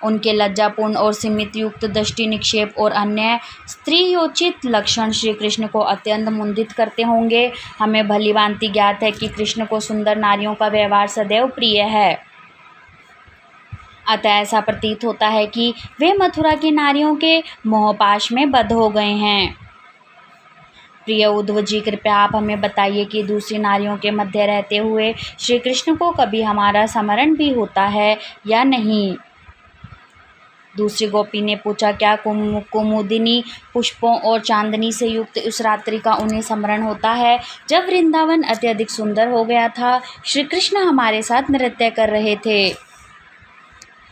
उनके लज्जापूर्ण और सीमित युक्त दृष्टि निक्षेप और अन्य स्त्रीयोचित लक्षण श्री कृष्ण को अत्यंत मुंदित करते होंगे। हमें भली भांति ज्ञात है कि कृष्ण को सुंदर नारियों का व्यवहार सदैव प्रिय है। अतः ऐसा प्रतीत होता है कि वे मथुरा की नारियों के मोहपाश में बद्ध हो गए हैं। प्रिय उद्धव जी, कृपया आप हमें बताइए कि दूसरी नारियों के मध्य रहते हुए श्री कृष्ण को कभी हमारा स्मरण भी होता है या नहीं। दूसरी गोपी ने पूछा, क्या कुमुदिनी पुष्पों और चांदनी से युक्त उस रात्रि का उन्हें स्मरण होता है जब वृंदावन अत्यधिक सुंदर हो गया था। श्री कृष्ण हमारे साथ नृत्य कर रहे थे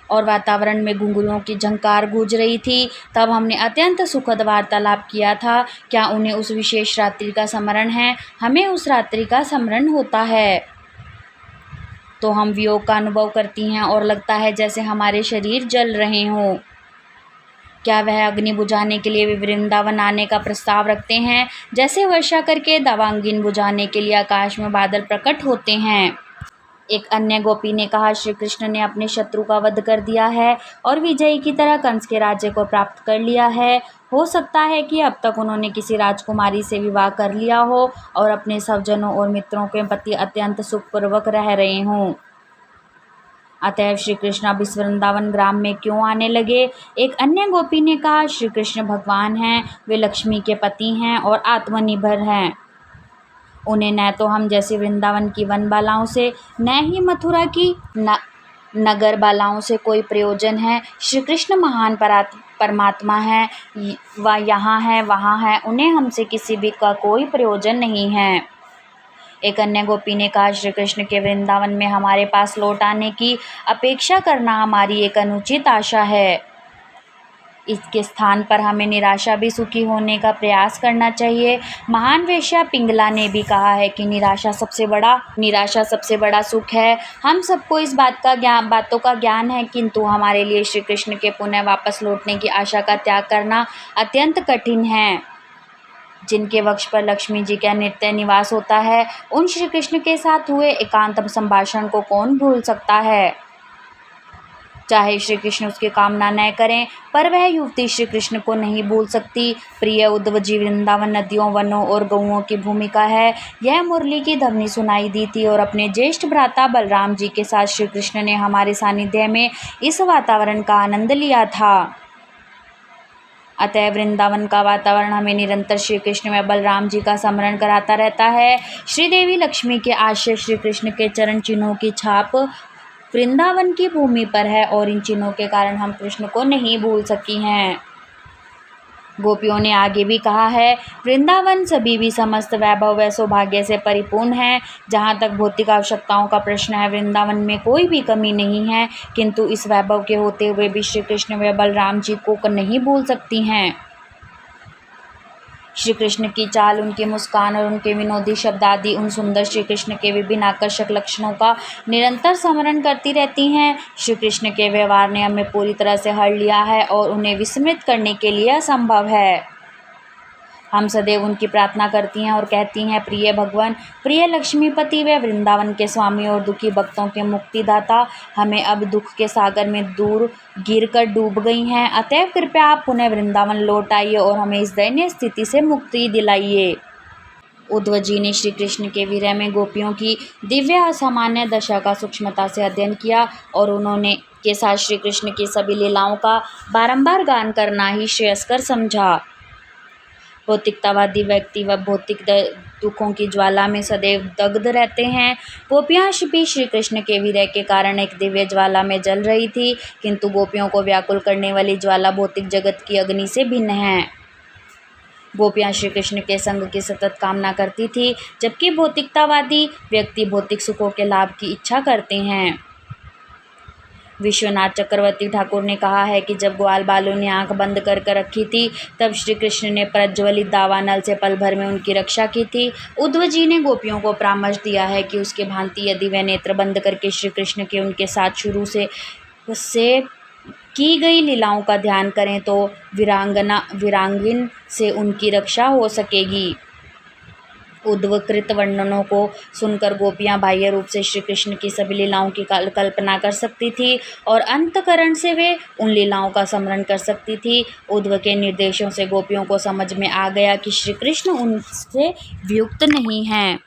और वातावरण में घुंघरुओं की झंकार गूंज रही थी। तब हमने अत्यंत सुखद वार्तालाप किया था। क्या उन्हें उस विशेष रात्रि का स्मरण है? हमें उस रात्रि का स्मरण होता है तो हम वियोग का अनुभव करती हैं और लगता है जैसे हमारे शरीर जल रहे हों। क्या वह अग्नि बुझाने के लिए वृंदावन आने का प्रस्ताव रखते हैं, जैसे वर्षा करके दावांगिन बुझाने के लिए आकाश में बादल प्रकट होते हैं? एक अन्य गोपी ने कहा, श्री कृष्ण ने अपने शत्रु का वध कर दिया है और विजयी की तरह कंस के राज्य को प्राप्त कर लिया है। हो सकता है कि अब तक उन्होंने किसी राजकुमारी से विवाह कर लिया हो और अपने स्वजनों और मित्रों के प्रति अत्यंत सुखपूर्वक रह रहे हों। अतएव श्री कृष्ण अब इस वृंदावन ग्राम में क्यों आने लगे? एक अन्य गोपी ने कहा, श्री कृष्ण भगवान हैं, वे लक्ष्मी के पति हैं और आत्मनिर्भर हैं। उन्हें न तो हम जैसे वृंदावन की वन बालाओं से न ही मथुरा की नगर बालाओं से कोई प्रयोजन है। श्री कृष्ण महान परमात्मा है, वह यहाँ है वहाँ है, उन्हें हमसे किसी भी का कोई प्रयोजन नहीं है। एक अन्य गोपी ने कहा, श्री कृष्ण के वृंदावन में हमारे पास लौट आने की अपेक्षा करना हमारी एक अनुचित आशा है। इसके स्थान पर हमें निराशा भी सुखी होने का प्रयास करना चाहिए। महान वेश्या पिंगला ने भी कहा है कि निराशा सबसे बड़ा सुख है। हम सबको इस बातों का ज्ञान है, किंतु हमारे लिए श्री कृष्ण के पुनः वापस लौटने की आशा का त्याग करना अत्यंत कठिन है। जिनके वक्ष पर लक्ष्मी जी का नित्य निवास होता है, उन श्री कृष्ण के साथ हुए एकांत संभाषण को कौन भूल सकता है। चाहे श्री कृष्ण उसकी कामना न करें, पर वह युवती श्री कृष्ण को नहीं भूल सकती। प्रिय उद्धव जी, वृंदावन नदियों, वनों और गौओं की भूमिका है। यह मुरली की ध्वनि सुनाई दी थी और अपने ज्येष्ठ भ्राता बलराम जी के साथ श्री कृष्ण ने हमारे सानिध्य में इस वातावरण का आनंद लिया था। अतः वृंदावन का वातावरण हमें निरंतर श्री कृष्ण व बलराम जी का स्मरण कराता रहता है। श्रीदेवी लक्ष्मी के आश्रय श्री कृष्ण के चरण चिन्हों की छाप वृंदावन की भूमि पर है और इन चिन्हों के कारण हम कृष्ण को नहीं भूल सकी हैं। गोपियों ने आगे भी कहा है, वृंदावन सभी भी समस्त वैभव व सौभाग्य से परिपूर्ण है। जहाँ तक भौतिक आवश्यकताओं का प्रश्न है, वृंदावन में कोई भी कमी नहीं है, किंतु इस वैभव के होते हुए भी श्री कृष्ण व बलराम जी को नहीं भूल सकती हैं। श्री कृष्ण की चाल, उनकी मुस्कान और उनके विनोदी शब्द आदि उन सुंदर श्री कृष्ण के विभिन्न आकर्षक लक्षणों का निरंतर स्मरण करती रहती हैं। श्री कृष्ण के व्यवहार ने हमें पूरी तरह से हर लिया है और उन्हें विस्मृत करने के लिए असंभव है। हम सदैव उनकी प्रार्थना करती हैं और कहती हैं, प्रिय भगवान, प्रिय लक्ष्मीपति व वृंदावन के स्वामी और दुखी भक्तों के मुक्तिदाता, हमें अब दुख के सागर में दूर गिरकर डूब गई हैं। अतएव कृपया आप पुनः वृंदावन लौट आइए और हमें इस दयनीय स्थिति से मुक्ति दिलाइए। उद्धव जी ने श्री कृष्ण के विरह में गोपियों की दिव्य असामान्य दशा का सूक्ष्मता से अध्ययन किया और उन्होंने के साथ श्री कृष्ण की सभी लीलाओं का बारंबार गान करना ही श्रेयस्कर समझा। भौतिकतावादी व्यक्ति व भौतिक दुखों की ज्वाला में सदैव दग्ध रहते हैं। गोपियाँ भी श्री कृष्ण के विरह के कारण एक दिव्य ज्वाला में जल रही थी, किंतु गोपियों को व्याकुल करने वाली ज्वाला भौतिक जगत की अग्नि से भिन्न है। गोपियाँ श्री कृष्ण के संग की सतत कामना करती थी, जबकि भौतिकतावादी व्यक्ति भौतिक सुखों के लाभ की इच्छा करते हैं। विश्वनाथ चक्रवर्ती ठाकुर ने कहा है कि जब ग्वाल बालों ने आंख बंद कर रखी थी, तब श्री कृष्ण ने प्रज्वलित दावानल से पल भर में उनकी रक्षा की थी। उद्धव जी ने गोपियों को परामर्श दिया है कि उसके भांति यदि वे नेत्र बंद करके श्री कृष्ण के उनके साथ शुरू से की गई लीलाओं का ध्यान करें तो वीरांगन से उनकी रक्षा हो सकेगी। उद्धवकृत वर्णनों को सुनकर गोपियां बाह्य रूप से श्री कृष्ण की सभी लीलाओं की कल्पना कर सकती थी और अंतःकरण से वे उन लीलाओं का स्मरण कर सकती थी। उद्धव के निर्देशों से गोपियों को समझ में आ गया कि श्री कृष्ण उनसे वियुक्त नहीं हैं।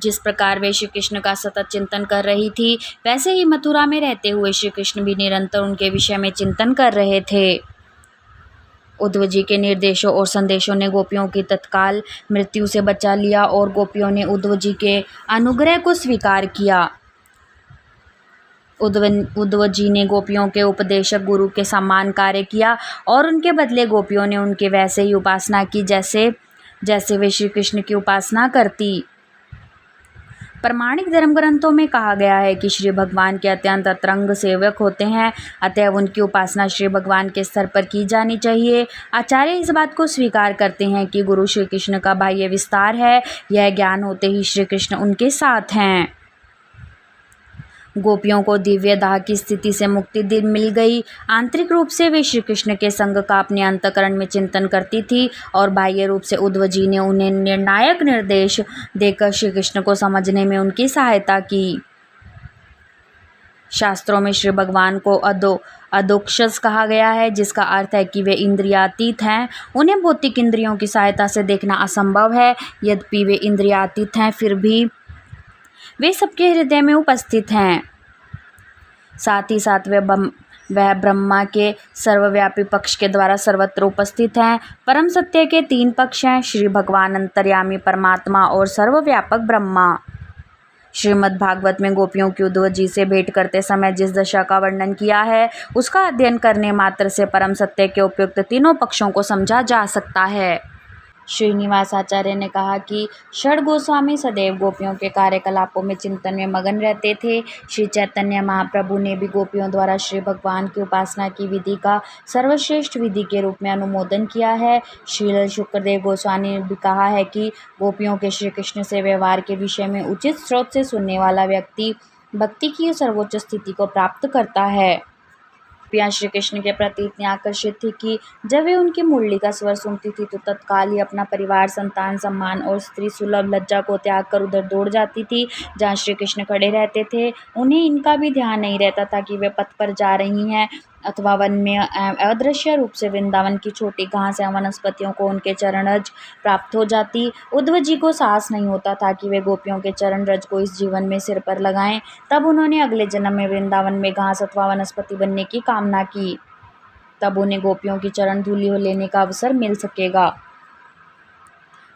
जिस प्रकार वे श्री कृष्ण का सतत चिंतन कर रही थी, वैसे ही मथुरा में रहते हुए श्री कृष्ण भी निरंतर उनके विषय में चिंतन कर रहे थे। उद्धव जी के निर्देशों और संदेशों ने गोपियों की तत्काल मृत्यु से बचा लिया और गोपियों ने उद्धव जी के अनुग्रह को स्वीकार किया। उद्धव जी ने गोपियों के उपदेशक गुरु के समान कार्य किया और उनके बदले गोपियों ने उनके वैसे ही उपासना की जैसे वे श्री कृष्ण की उपासना करती। प्रमाणिक धर्म ग्रंथों में कहा गया है कि श्री भगवान के अत्यंत अतरंग सेवक होते हैं, अतएव उनकी उपासना श्री भगवान के स्तर पर की जानी चाहिए। आचार्य इस बात को स्वीकार करते हैं कि गुरु श्री कृष्ण का बाह्य विस्तार है। यह ज्ञान होते ही श्री कृष्ण उनके साथ हैं। गोपियों को दिव्य दाह की स्थिति से मुक्ति मिल गई। आंतरिक रूप से वे श्री कृष्ण के संग का अपने अंतःकरण में चिंतन करती थी और बाह्य रूप से उद्धव जी ने उन्हें निर्णायक निर्देश देकर श्री कृष्ण को समझने में उनकी सहायता की। शास्त्रों में श्री भगवान को अदोक्षज कहा गया है, जिसका अर्थ है कि वे इंद्रियातीत हैं। उन्हें भौतिक इंद्रियों की सहायता से देखना असंभव है। यद्यपि वे इंद्रियातीत हैं, फिर भी वे सबके हृदय में उपस्थित हैं। साथ ही साथ वह ब्रह्मा के सर्वव्यापी पक्ष के द्वारा सर्वत्र उपस्थित हैं। परम सत्य के 3 पक्ष हैं, श्री भगवान, अंतर्यामी परमात्मा और सर्वव्यापक ब्रह्मा। श्रीमद् भागवत में गोपियों की उद्धव जी से भेंट करते समय जिस दशा का वर्णन किया है, उसका अध्ययन करने मात्र से परम सत्य के उपयुक्त तीनों पक्षों को समझा जा सकता है। श्रीनिवासाचार्य ने कहा कि षड गोस्वामी सदैव गोपियों के कार्यकलापों में चिंतन में मगन रहते थे। श्री चैतन्य महाप्रभु ने भी गोपियों द्वारा श्री भगवान की उपासना की विधि का सर्वश्रेष्ठ विधि के रूप में अनुमोदन किया है। श्रील शुक्रदेव गोस्वामी ने भी कहा है कि गोपियों के श्री कृष्ण से व्यवहार के विषय में उचित स्रोत से सुनने वाला व्यक्ति भक्ति की सर्वोच्च स्थिति को प्राप्त करता है। गोपियाँ श्री कृष्ण के प्रति इतनी आकर्षित थी कि जब वे उनकी मुरली का स्वर सुनती थी तो तत्काल ही अपना परिवार, संतान, सम्मान और स्त्री सुलभ लज्जा को त्याग कर उधर दौड़ जाती थी जहाँ श्री कृष्ण खड़े रहते थे। उन्हें इनका भी ध्यान नहीं रहता था कि वे पथ पर जा रही हैं अथवा वन में अदृश्य रूप से वृंदावन की छोटी घास या वनस्पतियों को उनके चरण रज प्राप्त हो जाती। उद्धव जी को साहस नहीं होता था कि वे गोपियों के चरण रज को इस जीवन में सिर पर लगाएं। तब उन्होंने अगले जन्म में वृंदावन में घास अथवा वनस्पति बनने की कामना की। तब उन्हें गोपियों की चरण धूलि लेने का अवसर मिल सकेगा।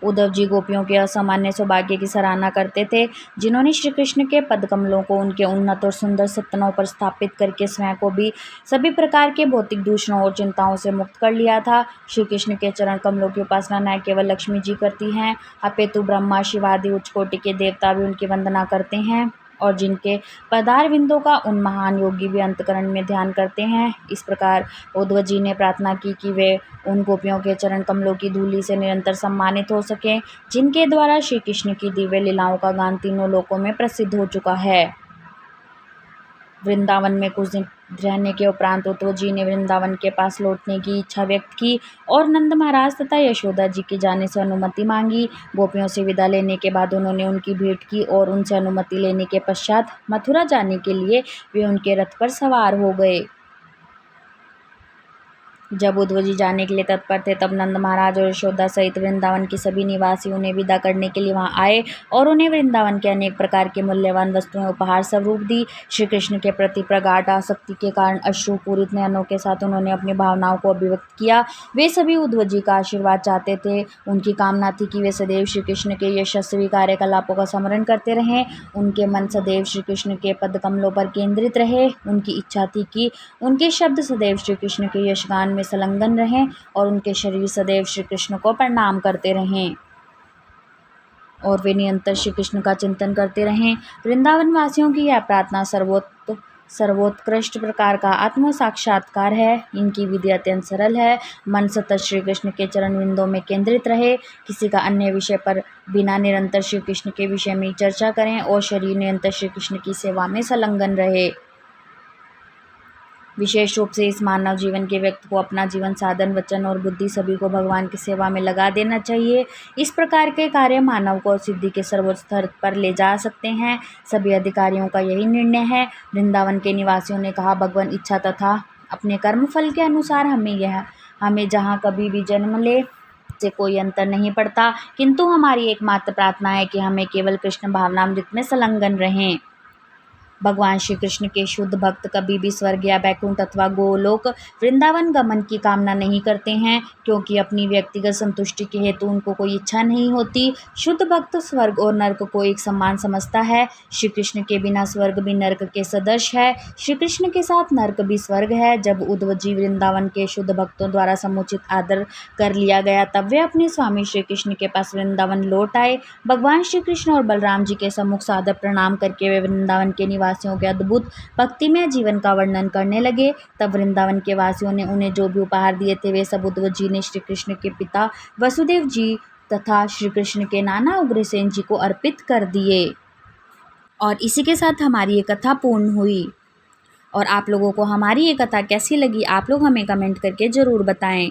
उद्धव जी गोपियों के असामान्य सौभाग्य की सराहना करते थे, जिन्होंने श्री कृष्ण के पद कमलों को उनके उन्नत और सुंदर सतनों पर स्थापित करके स्वयं को भी सभी प्रकार के भौतिक दूषणों और चिंताओं से मुक्त कर लिया था। श्री कृष्ण के चरण कमलों की उपासना न केवल लक्ष्मी जी करती हैं, अपितु ब्रह्मा, शिव आदि उच्च कोटि के देवता भी उनकी वंदना करते हैं और जिनके पदार बिंदों का उन महान योगी भी अंतकरण में ध्यान करते हैं। इस प्रकार उद्धव जी ने प्रार्थना की कि वे उन गोपियों के चरण कमलों की धूलि से निरंतर सम्मानित हो सकें, जिनके द्वारा श्री कृष्ण की दिव्य लीलाओं का गान तीनों लोकों में प्रसिद्ध हो चुका है। वृंदावन में कुछ दिन रहने के उपरांत उद्धव जी ने वृंदावन के पास लौटने की इच्छा व्यक्त की और नंद महाराज तथा यशोदा जी के जाने से अनुमति मांगी। गोपियों से विदा लेने के बाद उन्होंने उनकी भेंट की और उनसे अनुमति लेने के पश्चात मथुरा जाने के लिए वे उनके रथ पर सवार हो गए। जब उद्धव जी जाने के लिए तत्पर थे तब नंद महाराज और यशोदा सहित वृंदावन के सभी निवासी उन्हें विदा करने के लिए वहां आए और उन्हें वृंदावन के अनेक प्रकार के मूल्यवान वस्तुएं उपहार स्वरूप दी। श्री कृष्ण के प्रति प्रगाढ़ आसक्ति के कारण अश्रुपूरित नयनों के साथ उन्होंने अपनी भावनाओं को अभिव्यक्त किया। वे सभी उद्धव जी का आशीर्वाद चाहते थे। उनकी कामना थी कि वे सदैव श्री कृष्ण के यशस्वी कार्यकलापों का स्मरण करते रहें। उनके मन सदैव श्री कृष्ण के पद कमलों पर केंद्रित रहे। उनकी इच्छा थी कि उनके शब्द सदैव श्री कृष्ण के यशगान में संलग्न रहें और उनके शरीर सदैव श्री कृष्ण को प्रणाम करते रहें और वे निरंतर श्री कृष्ण का चिंतन करते रहें। वृंदावन वासियों की यह प्रार्थना सर्वोत्कृष्ट प्रकार का आत्म साक्षात्कार है। इनकी विधि अत्यंत सरल है। मन सतत श्री कृष्ण के चरण बिंदों में केंद्रित रहे, किसी का अन्य विषय पर बिना निरंतर श्री कृष्ण के विषय में चर्चा करें और शरीर निरंतर श्री कृष्ण की सेवा में संलग्न रहे। विशेष रूप से इस मानव जीवन के व्यक्ति को अपना जीवन, साधन, वचन और बुद्धि सभी को भगवान की सेवा में लगा देना चाहिए। इस प्रकार के कार्य मानव को सिद्धि के सर्वोच्च स्तर पर ले जा सकते हैं। सभी अधिकारियों का यही निर्णय है। वृंदावन के निवासियों ने कहा, भगवान इच्छा तथा अपने कर्मफल के अनुसार हमें जहाँ कभी भी जन्म ले से कोई अंतर नहीं पड़ता, किंतु हमारी एकमात्र प्रार्थना है कि हमें केवल कृष्ण भावनामृत में संलग्न रहें। भगवान श्री कृष्ण के शुद्ध भक्त कभी भी स्वर्ग या बैकुंठ अथवा गोलोक वृंदावन गमन की कामना नहीं करते हैं, क्योंकि अपनी व्यक्तिगत संतुष्टि के हेतु उनको कोई इच्छा नहीं होती। शुद्ध भक्त स्वर्ग और नरक को एक समान समझता है। श्री कृष्ण के बिना स्वर्ग भी नरक के सदृश है, श्री कृष्ण के साथ नरक भी स्वर्ग है। जब उद्धव जी वृंदावन के शुद्ध भक्तों द्वारा समुचित आदर कर लिया गया तब वे अपने स्वामी श्री कृष्ण के पास वृंदावन लौट आए। भगवान श्री कृष्ण और बलराम जी के सम्मुख सादर प्रणाम करके वे वृंदावन के वासियों के अद्भुत भक्तिमय जीवन का वर्णन करने लगे। तब वृंदावन के वासियों ने उन्हें जो भी उपहार दिए थे वे सब उद्धव जी ने श्री कृष्ण के पिता वसुदेव जी तथा श्री कृष्ण के नाना उग्रसेन जी को अर्पित कर दिए। और इसी के साथ हमारी ये कथा पूर्ण हुई। और आप लोगों को हमारी ये कथा कैसी लगी आप लोग हमें कमेंट करके ज़रूर बताएं।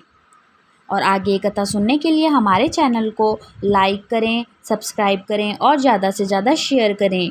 और आगे ये कथा सुनने के लिए हमारे चैनल को लाइक करें, सब्सक्राइब करें और ज़्यादा से ज़्यादा शेयर करें।